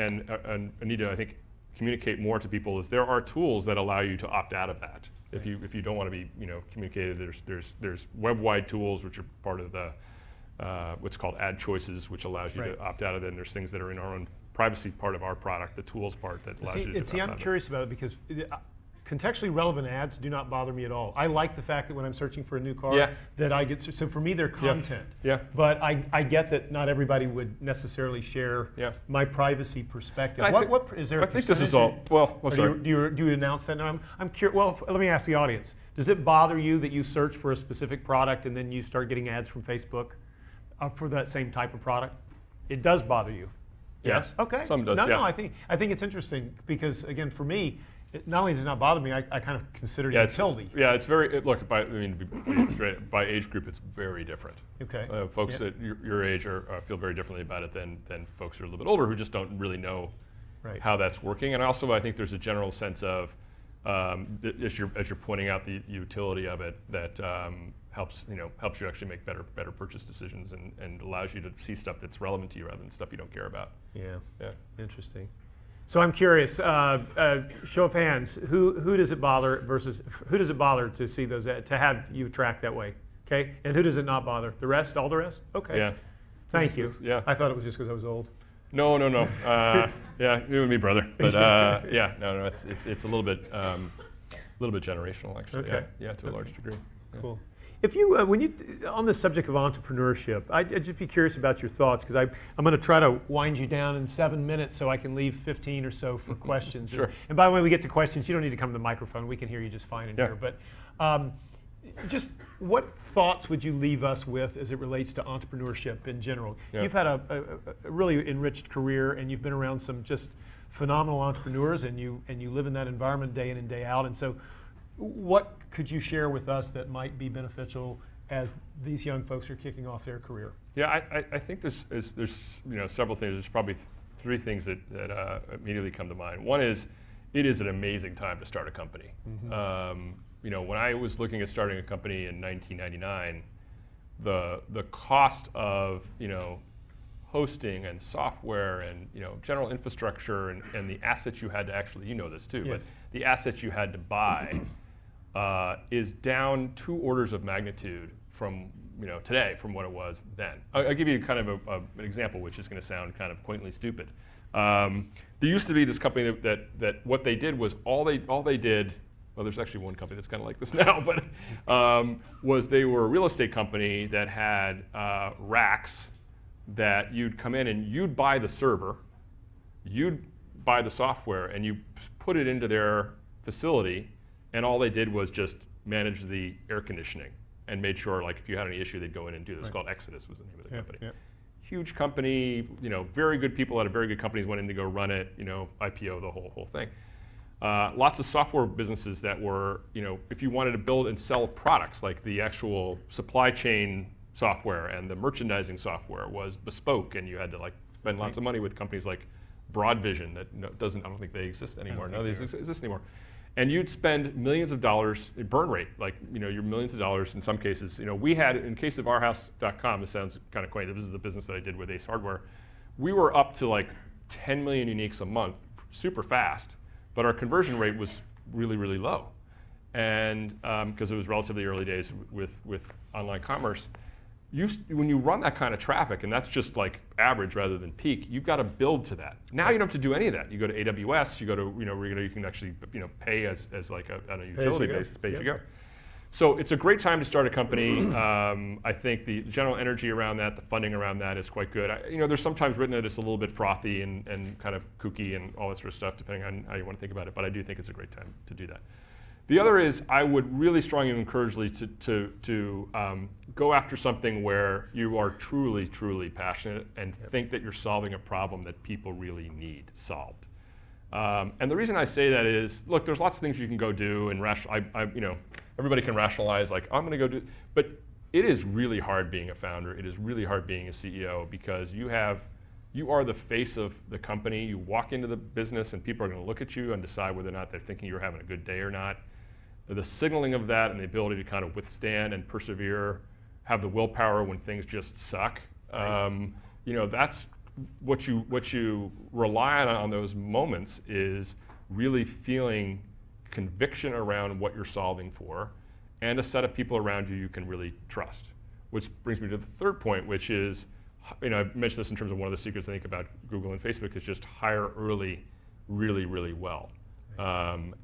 Speaker 2: need to, I think, communicate more to people, is there are tools that allow you to opt out of that. If you don't want to be, you know, communicated, there's web-wide tools which are part of the what's called ad choices, which allows you to opt out of it. And there's things that are in our own privacy part of our product, the tools part that allows you to opt out of it.
Speaker 1: I'm curious about it, because contextually relevant ads do not bother me at all. I like the fact that when I'm searching for a new car, that I get, so for me they're content. But I get that not everybody would necessarily share my privacy perspective. What is there?
Speaker 2: I think this is all, well, sorry.
Speaker 1: Do you announce that? No, I'm curious. Well, let me ask the audience. Does it bother you that you search for a specific product and then you start getting ads from Facebook for that same type of product? It does bother you. Yes. Okay.
Speaker 2: Some does.
Speaker 1: No, I think it's interesting, because again, for me, not only does it not bother me, I kind of consider it utility.
Speaker 2: It's very, look, by age group, it's very different.
Speaker 1: Okay.
Speaker 2: Folks at your age feel very differently about it than folks who are a little bit older, who just don't really know how that's working. And also, I think there's a general sense of, as you're pointing out the utility of it, that helps you actually make better purchase decisions, and allows you to see stuff that's relevant to you rather than stuff you don't care about.
Speaker 1: Yeah. Interesting. So I'm curious. Show of hands. Who does it bother to see those to have you track that way? Okay. And who does it not bother? The rest? All the rest? Okay.
Speaker 2: Yeah.
Speaker 1: Thank you. I thought it was just because I was old.
Speaker 2: No. Yeah, you and me, brother. But no. It's a little bit generational, actually.
Speaker 1: Okay.
Speaker 2: Yeah, to a large degree. Yeah.
Speaker 1: Cool. If you, on the subject of entrepreneurship, I'd just be curious about your thoughts, because I'm going to try to wind you down in 7 minutes so I can leave 15 or so for questions.
Speaker 2: Sure.
Speaker 1: And by the way, we get to questions. You don't need to come to the microphone. We can hear you just fine in here. But just what thoughts would you leave us with as it relates to entrepreneurship in general? You've had a really enriched career, and you've been around some just phenomenal entrepreneurs, and you live in that environment day in and day out. And so, what could you share with us that might be beneficial as these young folks are kicking off their career?
Speaker 2: Yeah, I think there's several things. There's probably 3 things that immediately come to mind. One is, it is an amazing time to start a company. When I was looking at starting a company in 1999, the cost of hosting and software and general infrastructure and the assets you had to actually, you know this too,
Speaker 1: yes.
Speaker 2: but the assets you had to buy is down 2 orders of magnitude from today from what it was then. I'll give you kind of an example, which is going to sound kind of quaintly stupid. There used to be this company that what they did was all they did. Well, there's actually one company that's kind of like this now, but was they were a real estate company that had racks that you'd come in and you'd buy the server, you'd buy the software, and you put it into their facility, and all they did was just manage the air conditioning and made sure, like, if you had any issue, they'd go in and do this. It's called Exodus was the name of the company.
Speaker 1: Yep.
Speaker 2: Huge company, very good people out of very good companies went in to go run it, IPO, the whole thing. Lots of software businesses that were, if you wanted to build and sell products, like the actual supply chain software and the merchandising software was bespoke, and you had to spend lots of money with companies like Broadvision that I don't think they exist anymore. No, they exist anymore. And you'd spend millions of dollars, burn rate, your millions of dollars in some cases. We had, in case of ourhouse.com, this sounds kind of quaint, this is the business that I did with Ace Hardware, we were up to 10 million uniques a month, super fast, but our conversion rate was really, really low. And because it was relatively early days with online commerce, when you run that kind of traffic, and that's just average rather than peak, you've got to build to that. Now you don't have to do any of that. You go to AWS, you go to, you can actually pay as on a utility basis, pay as you go. So it's a great time to start a company. I think the general energy around that, the funding around that is quite good. There's sometimes written that it's a little bit frothy and kind of kooky and all that sort of stuff, depending on how you want to think about it, but I do think it's a great time to do that. The other is, I would really strongly encourage you to go after something where you are truly, truly passionate and think that you're solving a problem that people really need solved. And the reason I say that is, look, there's lots of things you can go do, and everybody can rationalize, I'm going to go do, but it is really hard being a founder. It is really hard being a CEO, because you are the face of the company. You walk into the business and people are going to look at you and decide whether or not they're thinking you're having a good day or not. The signaling of that and the ability to kind of withstand and persevere, have the willpower when things just suck. That's what you rely on those moments, is really feeling conviction around what you're solving for, and a set of people around you can really trust. Which brings me to the third point, which is, I mentioned this in terms of one of the secrets I think about Google and Facebook, is just hire early really, really well. And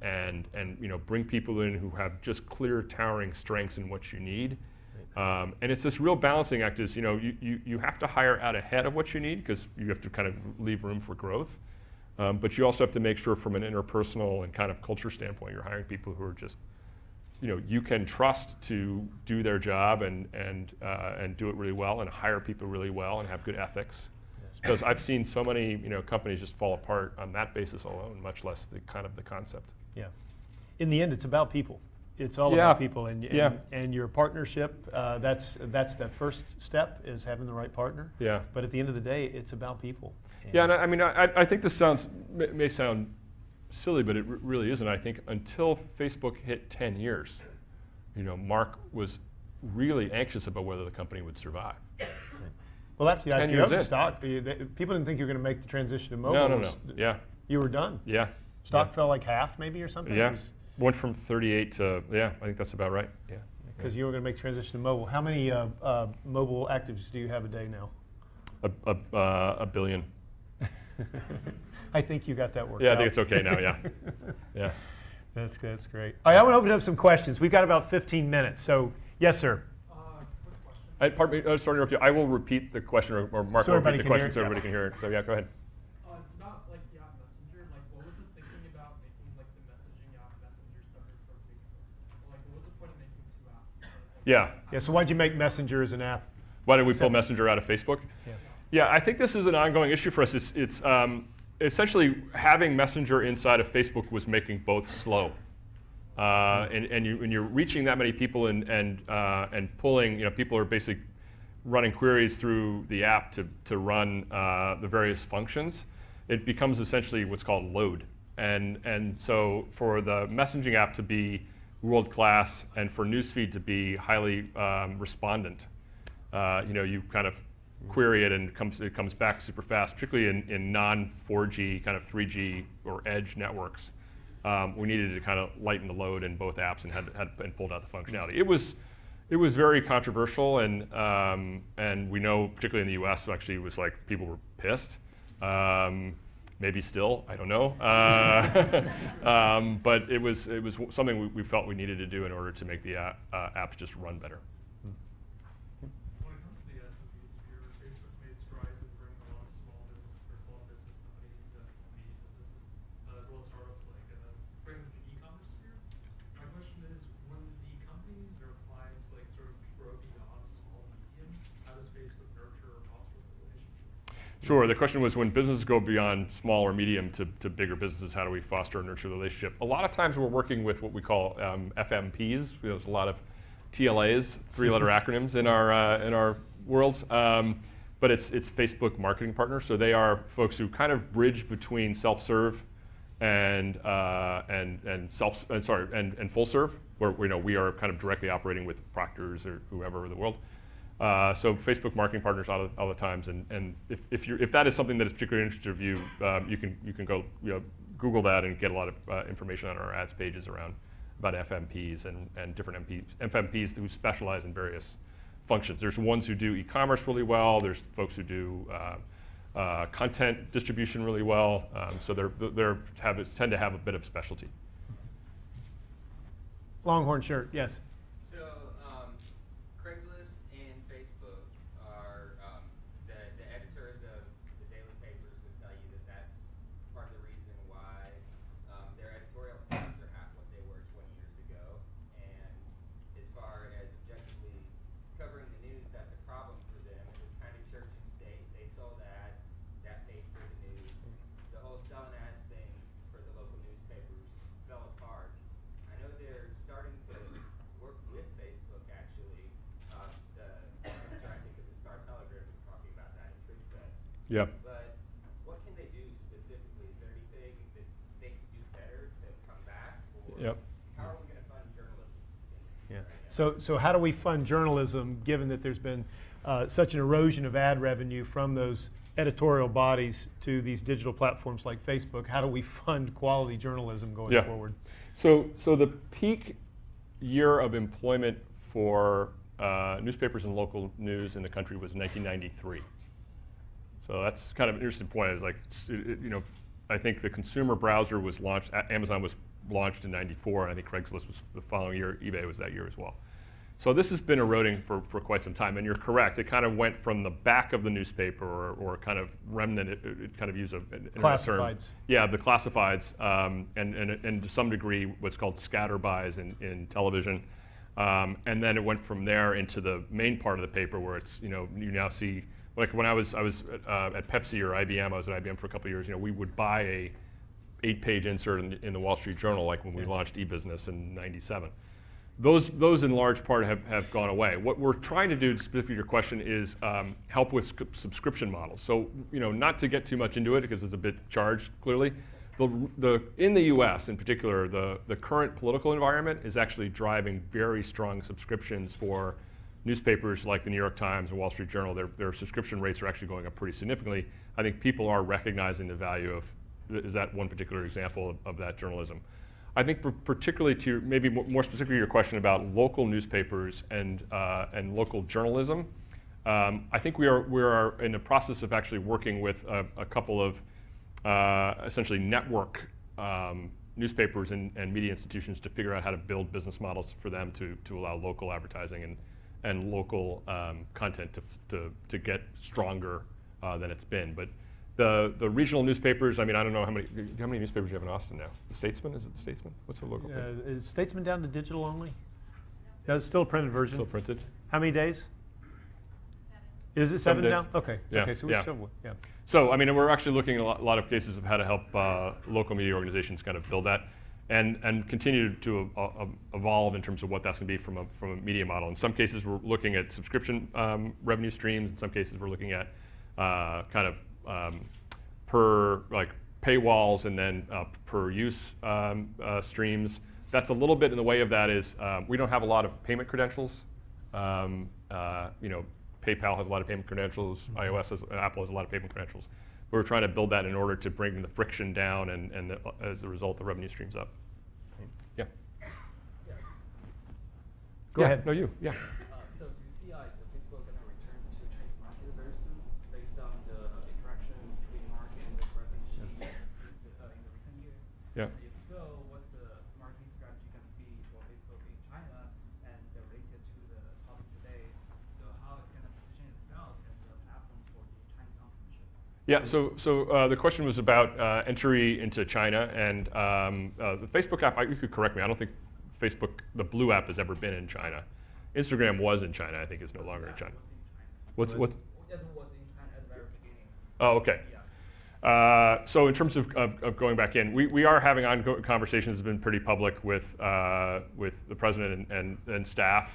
Speaker 2: bring people in who have just clear, towering strengths in what you need. And it's this real balancing act, is you have to hire out ahead of what you need, because you have to kind of leave room for growth. But you also have to make sure, from an interpersonal and kind of culture standpoint, you're hiring people who are just, you can trust to do their job and do it really well, and hire people really well and have good ethics. Because I've seen so many companies just fall apart on that basis alone, much less the concept.
Speaker 1: Yeah. In the end, it's about people. It's all about people, and your partnership. That's that first step, is having the right partner.
Speaker 2: Yeah.
Speaker 1: But at the end of the day, it's about people.
Speaker 2: And I think this may sound silly, but it really isn't. I think until Facebook hit 10 years, Mark was really anxious about whether the company would survive.
Speaker 1: Well, after the IPO of the stock, people didn't think you were going to make the transition to mobile.
Speaker 2: No. Yeah.
Speaker 1: You were done.
Speaker 2: Yeah.
Speaker 1: Stock fell like half, maybe, or something?
Speaker 2: Yeah. Went from 38 to, I think that's about right. Yeah.
Speaker 1: Because you were going to make the transition to mobile. How many mobile actives do you have a day now?
Speaker 2: A billion.
Speaker 1: I think you got that worked out.
Speaker 2: Yeah, I think it's okay now, yeah. Yeah.
Speaker 1: That's great. All right, I want to open up some questions. We've got about 15 minutes. So, yes, sir.
Speaker 2: Pardon me, sorry to interrupt you. I will repeat the question, or Mark will repeat the question so everybody can hear it. So yeah, go ahead.
Speaker 3: It's about the app Messenger. What was the thinking about making the messaging app Messenger separate from Facebook? What was the point of making 2 apps?
Speaker 2: Yeah.
Speaker 1: So why'd you make Messenger as an app?
Speaker 2: Why did we pull Messenger out of Facebook? Yeah, I think this is an ongoing issue for us. It's essentially having Messenger inside of Facebook was making both slow. And you're reaching that many people and pulling, people are basically running queries through the app to run the various functions. It becomes essentially what's called load. And so for the messaging app to be world class and for newsfeed to be highly respondent, you kind of query it and it comes back super fast, particularly in non-4G, kind of 3G or edge networks. We needed to kind of lighten the load in both apps and and pulled out the functionality. It was very controversial, and we know, particularly in the U.S., actually, it was like people were pissed. Maybe still, I don't know. But it was something we felt we needed to do in order to make the apps just run better.
Speaker 3: When it comes to the SMB sphere, Facebook's made strides in bringing a lot of small business companies, small medium businesses, as well as startups bringing them to the e-commerce sphere. My question is, when the companies or clients sort of grow beyond small and medium, how does Facebook nurture or foster the relationship?
Speaker 2: Sure. The question was, when businesses go beyond small or medium to bigger businesses, how do we foster and nurture the relationship? A lot of times we're working with what we call FMPs. There's a lot of TLAs, three-letter acronyms in our worlds. But it's Facebook marketing partners. So they are folks who kind of bridge between self-serve and full serve, where we are kind of directly operating with Proctors or whoever in the world. So Facebook marketing partners all the times, and if that is something that is particularly interesting to you, you can go Google that and get a lot of information on our ads pages about FMPs and different FMPs who specialize in various functions. There's ones who do e-commerce really well. There's folks who do content distribution really well. So they tend to have a bit of specialty.
Speaker 1: Longhorn shirt, yes.
Speaker 4: So Craigslist and Facebook are the editors of the daily papers would tell you that that's part of the reason why their editorial staffs are half what they were 20 years ago. And as far as objectively covering the news, that's a problem for them. It was kind of church and state. They sold ads, that paid for the news. The whole selling ads thing for the local newspapers fell apart. I know they're starting to work with Facebook, actually. The minister, I think, of the Star Telegram is talking about that in Truth Fest.
Speaker 2: Yeah.
Speaker 4: But what can they do specifically? Is there anything that they can do better to come back? Or
Speaker 2: Yep.
Speaker 4: how are we going to fund journalism?
Speaker 1: Yeah. So how do we fund journalism, given that there's been such an erosion of ad revenue from those editorial bodies to these digital platforms like Facebook? How do we fund quality journalism going forward?
Speaker 2: So the peak year of employment for newspapers and local news in the country was 1993. So that's kind of an interesting point. Is like, I think the consumer browser was launched. Amazon was launched in '94, and I think Craigslist was the following year. eBay was that year as well. So this has been eroding for quite some time, and you're correct. It kind of went from the back of the newspaper, or kind of remnant. It kind of used an internet term.
Speaker 1: Classifieds.
Speaker 2: Yeah, the classifieds, and to some degree what's called scatter buys in television, and then it went from there into the main part of the paper, where it's you now see, like when I was at Pepsi or IBM. I was at IBM for a couple of years. We would buy a 8-page insert in the Wall Street Journal, like when we launched e-business in '97. Those in large part have gone away. What we're trying to do, specifically to your question, is help with subscription models. So not to get too much into it because it's a bit charged, clearly. In the U.S. in particular, the current political environment is actually driving very strong subscriptions for newspapers like the New York Times and Wall Street Journal. Their subscription rates are actually going up pretty significantly. I think people are recognizing the value of, is that one particular example of that journalism. I think particularly to maybe more specifically your question about local newspapers and local journalism, I think we are in the process of actually working with a couple of essentially network newspapers and media institutions to figure out how to build business models for them to allow local advertising and local content to get stronger than it's been. But the regional newspapers, I mean, I don't know how many newspapers you have in Austin now? The Statesman? Is it the Statesman? What's the local thing?
Speaker 1: Is Statesman down to digital only? No, it's still a printed version.
Speaker 2: Still printed?
Speaker 1: How many days?
Speaker 4: 7.
Speaker 1: Is it 7
Speaker 2: days.
Speaker 1: now? Okay.
Speaker 2: Yeah.
Speaker 1: Okay, so we're still, yeah.
Speaker 2: So, I mean, we're actually looking at a lot of cases of how to help local media organizations kind of build that and continue to evolve in terms of what that's going to be from a media model. In some cases, we're looking at subscription revenue streams. In some cases, we're looking at kind of per like paywalls and then per use streams. That's a little bit in the way of that is we don't have a lot of payment credentials. PayPal has a lot of payment credentials, iOS has, Apple has a lot of payment credentials. We're trying to build that in order to bring the friction down, and as a result, the revenue streams up. Yeah.
Speaker 1: Go ahead.
Speaker 2: No, you. Yeah.
Speaker 5: So do you see the Facebook going to return to Chinese market very soon, based on the interaction between Mark and the President Xi in the recent years?
Speaker 2: Yeah.
Speaker 5: If so, what's the marketing strategy going to be for Facebook in China and related to the topic today? So how it's going to position itself as a platform for the Chinese entrepreneurship?
Speaker 2: Yeah, so the question was about entry into China, and the Facebook app, you could correct me, I don't think Facebook, the Blue app, has ever been in China. Instagram was in China, I think is no longer in China. What's?
Speaker 5: It was in China at the very beginning.
Speaker 2: Oh, okay.
Speaker 5: Yeah.
Speaker 2: So in terms of going back in, we are having ongoing conversations that have been pretty public with the president and staff.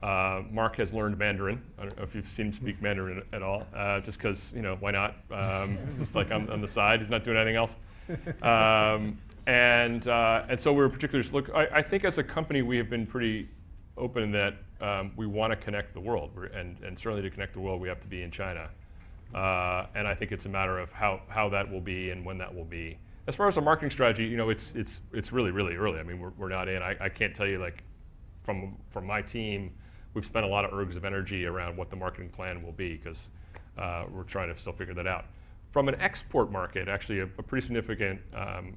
Speaker 2: Mark has learned Mandarin. I don't know if you've seen him speak Mandarin at all, just because, why not? Just like on the side, he's not doing anything else. And so we're particularly, look, I think as a company we have been pretty open that we want to connect the world, and certainly to connect the world we have to be in China. And I think it's a matter of how that will be and when that will be. As far as our marketing strategy, it's really, really early. I mean, we're not in. I can't tell you, like, from my team, we've spent a lot of ergs of energy around what the marketing plan will be, because we're trying to still figure that out. From an export market, actually a pretty significant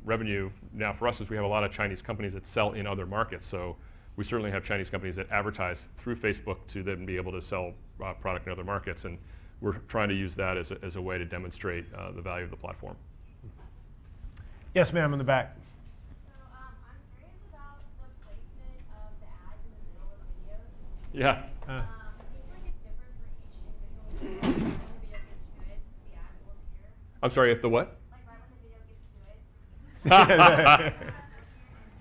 Speaker 2: revenue now for us is we have a lot of Chinese companies that sell in other markets. So we certainly have Chinese companies that advertise through Facebook to then be able to sell product in other markets. And we're trying to use that as a way to demonstrate the value of the platform.
Speaker 1: Yes, ma'am, in the back.
Speaker 6: So I'm curious about the placement of the ads in the middle of videos.
Speaker 2: Yeah.
Speaker 6: It seems like it's different for each individual video. When the video gets good, the ad will appear.
Speaker 2: I'm sorry, if the what?
Speaker 6: Like right when the video gets good.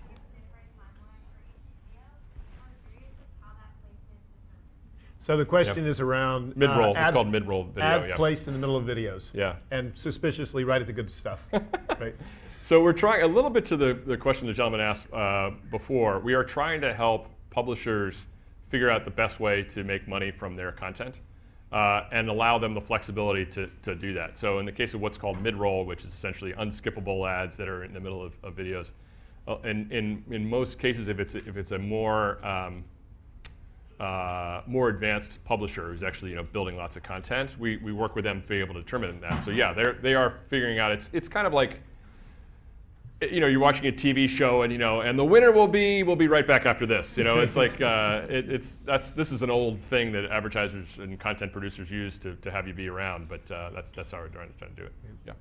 Speaker 6: It's different timelines for each video. I'm curious how that placement is different.
Speaker 1: So the question is around
Speaker 2: Mid-roll. It's called mid-roll video.
Speaker 1: Ad
Speaker 2: Yeah.
Speaker 1: placed in the middle of videos.
Speaker 2: Yeah.
Speaker 1: And suspiciously right at the good stuff. Right.
Speaker 2: So we're trying a little bit to the question the gentleman asked before. We are trying to help publishers figure out the best way to make money from their content and allow them the flexibility to do that. So in the case of what's called mid-roll, which is essentially unskippable ads that are in the middle of videos, in most cases, if it's a more advanced publisher who's actually building lots of content, we work with them to be able to determine that. So yeah, they are figuring out. It's kind of like, you're watching a TV show and the winner will be right back after this. It's like this is an old thing that advertisers and content producers use to have you be around, but that's how we're trying to do it. Yeah.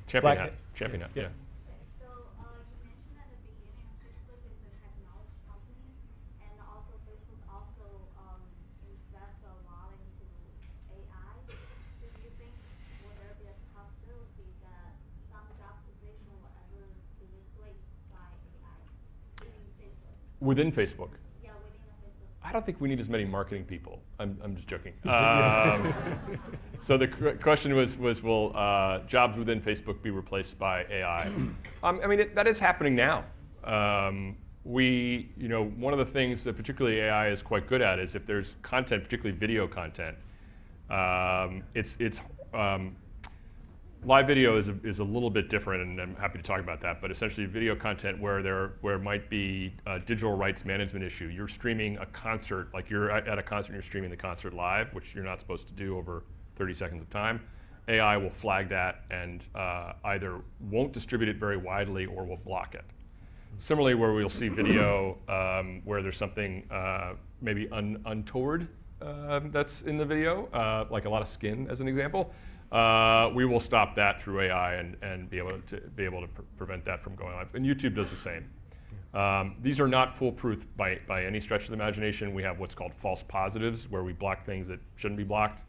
Speaker 2: Champion hat. Champion hat. Yeah.
Speaker 6: So you mentioned at the beginning, Facebook is a technology company, and also Facebook also invests a lot into AI. So do you think will there be a possibility that some job position will ever be replaced by AI in Facebook?
Speaker 2: Within Facebook.
Speaker 6: Yeah, within a Facebook.
Speaker 2: I don't think we need as many marketing people. I'm just joking. So the question was will jobs within Facebook be replaced by AI? I mean, that is happening now. One of the things that particularly AI is quite good at is if there's content, particularly video content, live video is a little bit different, and I'm happy to talk about that. But essentially, video content where there might be a digital rights management issue. You're streaming a concert, like you're at a concert and you're streaming the concert live, which you're not supposed to do over 30 seconds of time. AI will flag that and either won't distribute it very widely or will block it. Similarly, where we'll see video where there's something maybe untoward that's in the video, like a lot of skin as an example, we will stop that through AI and be able to prevent that from going live. And YouTube does the same. These are not foolproof by any stretch of the imagination. We have what's called false positives, where we block things that shouldn't be blocked.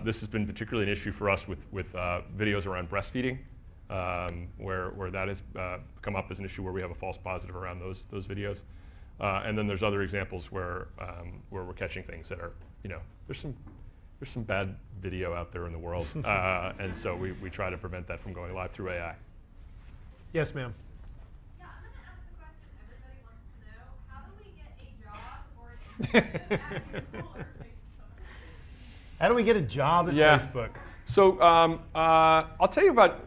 Speaker 2: This has been particularly an issue for us with videos around breastfeeding, where that has come up as an issue where we have a false positive around those videos. And then there's other examples where we're catching things that are, there's some bad video out there in the world, and so we try to prevent that from going live through AI.
Speaker 1: Yes, ma'am.
Speaker 7: Yeah, I'm going to ask the question everybody wants to know. How do we get a job or an internship at Google or Facebook?
Speaker 1: How do we get a job at
Speaker 2: Yeah.
Speaker 1: Facebook?
Speaker 2: So I'll tell you about,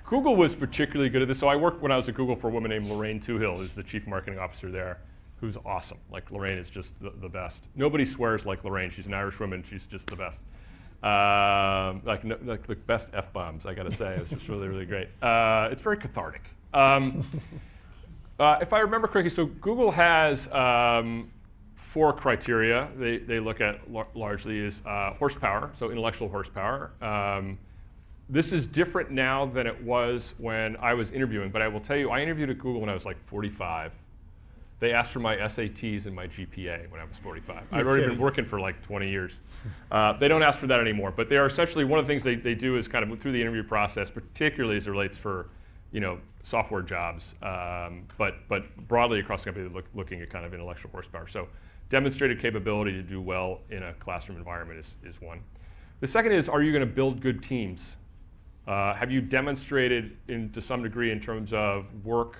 Speaker 2: Google was particularly good at this. So I worked when I was at Google for a woman named Lorraine Toohill, who's the chief marketing officer there, who's awesome. Like Lorraine is just the best. Nobody swears like Lorraine. She's an Irish woman. She's just the best. Like the best F-bombs, I got to say. It's just really, really great. It's very cathartic. If I remember correctly, so Google has 4 criteria they look at largely is horsepower, so intellectual horsepower. This is different now than it was when I was interviewing, but I will tell you, I interviewed at Google when I was like 45. They asked for my SATs and my GPA when I was 45. I've already been working for like 20 years. They don't ask for that anymore, but they are essentially, one of the things they do is kind of through the interview process, particularly as it relates for software jobs, but broadly across the company, they're looking at kind of intellectual horsepower. So demonstrated capability to do well in a classroom environment is one. The second is, are you going to build good teams? Have you demonstrated to some degree in terms of work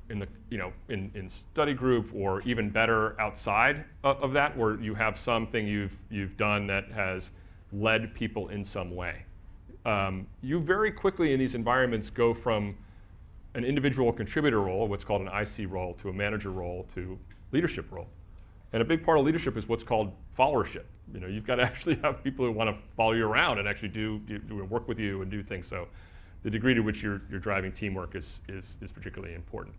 Speaker 2: in the in study group, or even better outside of that, where you have something you've done that has led people in some way? You very quickly in these environments go from an individual contributor role, what's called an IC role, to a manager role, to leadership role. And a big part of leadership is what's called followership. You've got to actually have people who want to follow you around and actually do work with you and do things. So the degree to which you're driving teamwork is particularly important.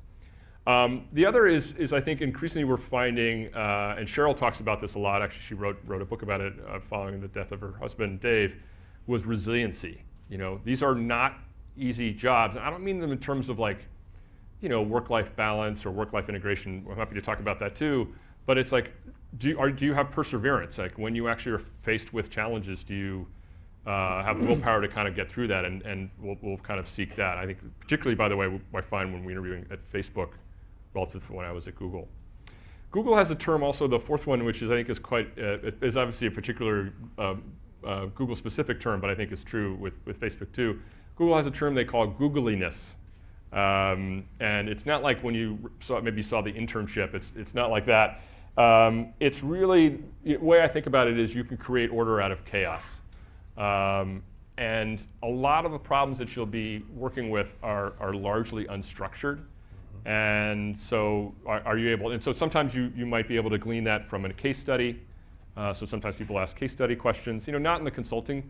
Speaker 2: The other is I think increasingly we're finding, and Cheryl talks about this a lot. Actually, she wrote a book about it following the death of her husband, Dave, was resiliency. These are not easy jobs. And I don't mean them in terms of like, work-life balance or work-life integration. I'm happy to talk about that too. But it's like, do you have perseverance? Like when you actually are faced with challenges, do you have the willpower to kind of get through that? And we'll kind of seek that. I think particularly, by the way, I find when we're interviewing at Facebook relative to when I was at Google. Google has a term also, the fourth one, which is I think is is obviously a particular Google-specific term, but I think is true with Facebook too. Google has a term they call googliness. And it's not like when you maybe saw the internship, it's not like that. It's really, the way I think about it is you can create order out of chaos. And a lot of the problems that you'll be working with are largely unstructured. And so are you able, and so sometimes you might be able to glean that from a case study. So sometimes people ask case study questions, not in the consulting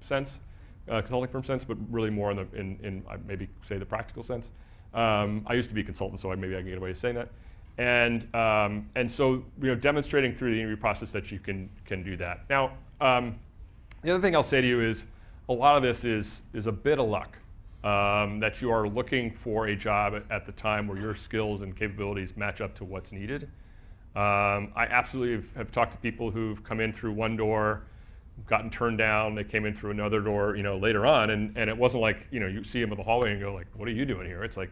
Speaker 2: sense, consulting firm sense, but really more in maybe say the practical sense. I used to be a consultant, so maybe I can get away with saying that. And so demonstrating through the interview process that you can do that. Now, the other thing I'll say to you is a lot of this is a bit of luck. That you are looking for a job at the time where your skills and capabilities match up to what's needed. I absolutely have talked to people who've come in through one door, gotten turned down, they came in through another door later on, and it wasn't like you see them in the hallway and go like, what are you doing here? It's like,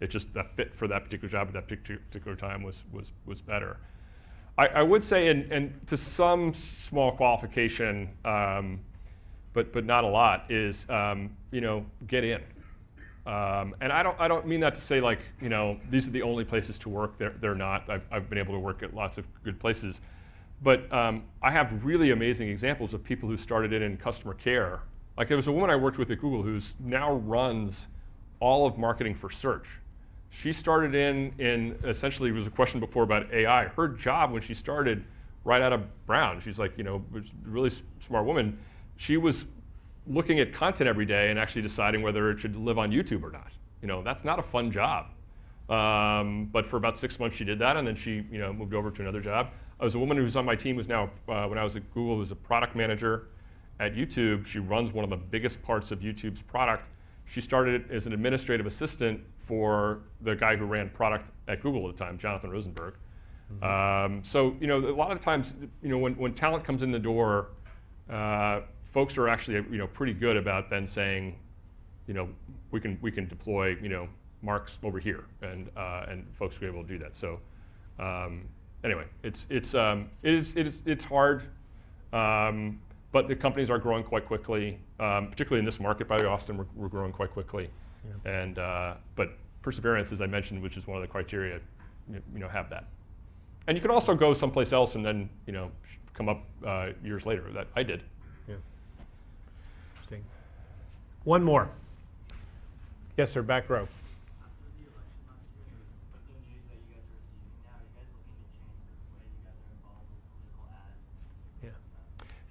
Speaker 2: it just, that fit for that particular job at that particular time was better. I would say, and to some small qualification, but not a lot, is get in. And I don't mean that to say like these are the only places to work. They're not. I've been able to work at lots of good places, but I have really amazing examples of people who started in customer care. Like there was a woman I worked with at Google who's now runs all of marketing for search. She started in essentially, it was a question before about AI. Her job when she started right out of Brown, she's like was a really smart woman. She was looking at content every day and actually deciding whether it should live on YouTube or not. That's not a fun job. But for about 6 months she did that, and then she moved over to another job. I was a woman who's on my team who's now, when I was at Google, was a product manager at YouTube. She runs one of the biggest parts of YouTube's product. She started as an administrative assistant for the guy who ran product at Google at the time, Jonathan Rosenberg. Mm-hmm. So a lot of times, when talent comes in the door, folks are actually pretty good about then saying, we can deploy Mark's over here, and folks will be able to do that. So anyway, it's hard, but the companies are growing quite quickly, particularly in this market. By the way, Austin, we're growing quite quickly, yeah. And but perseverance, as I mentioned, which is one of the criteria, have that. And you can also go someplace else and then come up years later. That I did.
Speaker 1: Yeah. Interesting. One more. Yes, sir. Back row.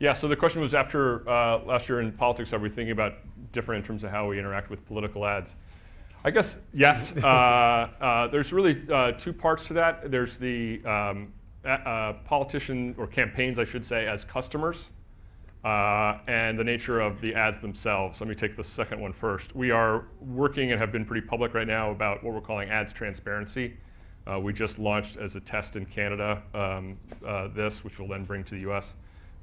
Speaker 2: Yeah, so the question was after last year in politics, are we thinking about different in terms of how we interact with political ads? I guess, yes. There's really two parts to that. There's the politician, or campaigns, I should say, as customers, and the nature of the ads themselves. Let me take the second one first. We are working and have been pretty public right now about what we're calling ads transparency. We just launched as a test in Canada which we'll then bring to the US.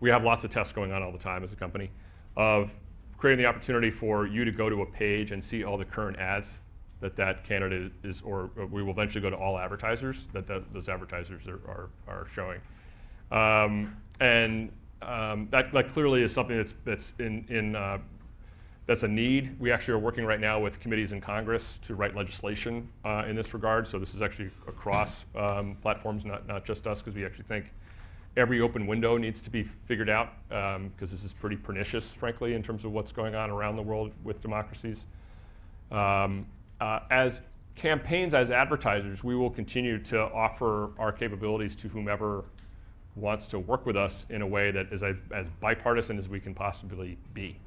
Speaker 2: We have lots of tests going on all the time as a company of creating the opportunity for you to go to a page and see all the current ads that candidate is, or we will eventually go to all advertisers that those advertisers are showing. That clearly is something that's a need. We actually are working right now with committees in Congress to write legislation in this regard. So this is actually across platforms, not just us, because we actually think every open window needs to be figured out, because this is pretty pernicious, frankly, in terms of what's going on around the world with democracies. As campaigns, as advertisers, we will continue to offer our capabilities to whomever wants to work with us in a way that is as bipartisan as we can possibly be.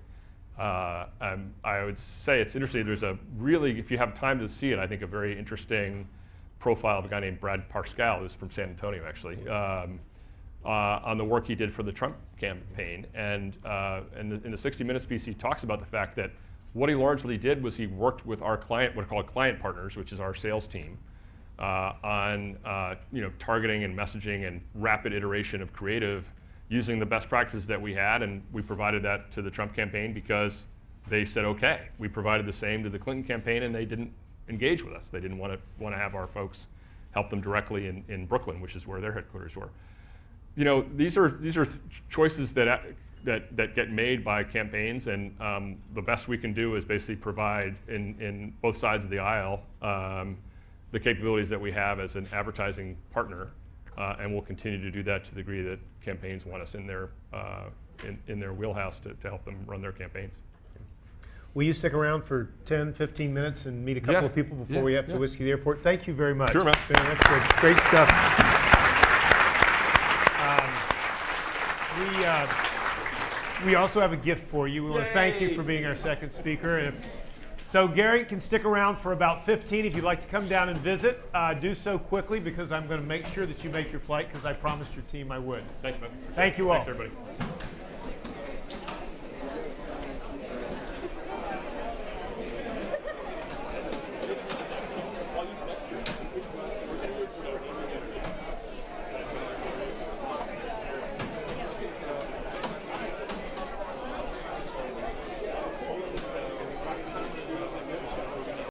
Speaker 2: I would say it's interesting. There's a really, if you have time to see it, I think a very interesting profile of a guy named Brad Parscale, who's from San Antonio, actually. On the work he did for the Trump campaign. And in the 60 Minutes piece, he talks about the fact that what he largely did was he worked with our client, what are called client partners, which is our sales team, on targeting and messaging and rapid iteration of creative using the best practices that we had. And we provided that to the Trump campaign because they said, okay. We provided the same to the Clinton campaign, and they didn't engage with us. They didn't want to have our folks help them directly in Brooklyn, which is where their headquarters were. These are choices that get made by campaigns, and the best we can do is basically provide in both sides of the aisle the capabilities that we have as an advertising partner, and we'll continue to do that to the degree that campaigns want us in their wheelhouse to help them run their campaigns.
Speaker 1: Will you stick around for 10, 15 minutes and meet a couple of people before we have to whisk you to the airport? Thank you very much.
Speaker 2: Sure, man.
Speaker 1: That's good. Great stuff. We also have a gift for you. We want to thank you for being our second speaker. So Gary can stick around for about 15. If you'd like to come down and visit, do so quickly, because I'm going to make sure that you make your flight, because I promised your team I would.
Speaker 2: Thank you, man.
Speaker 1: Thank you all.
Speaker 2: Thanks, everybody.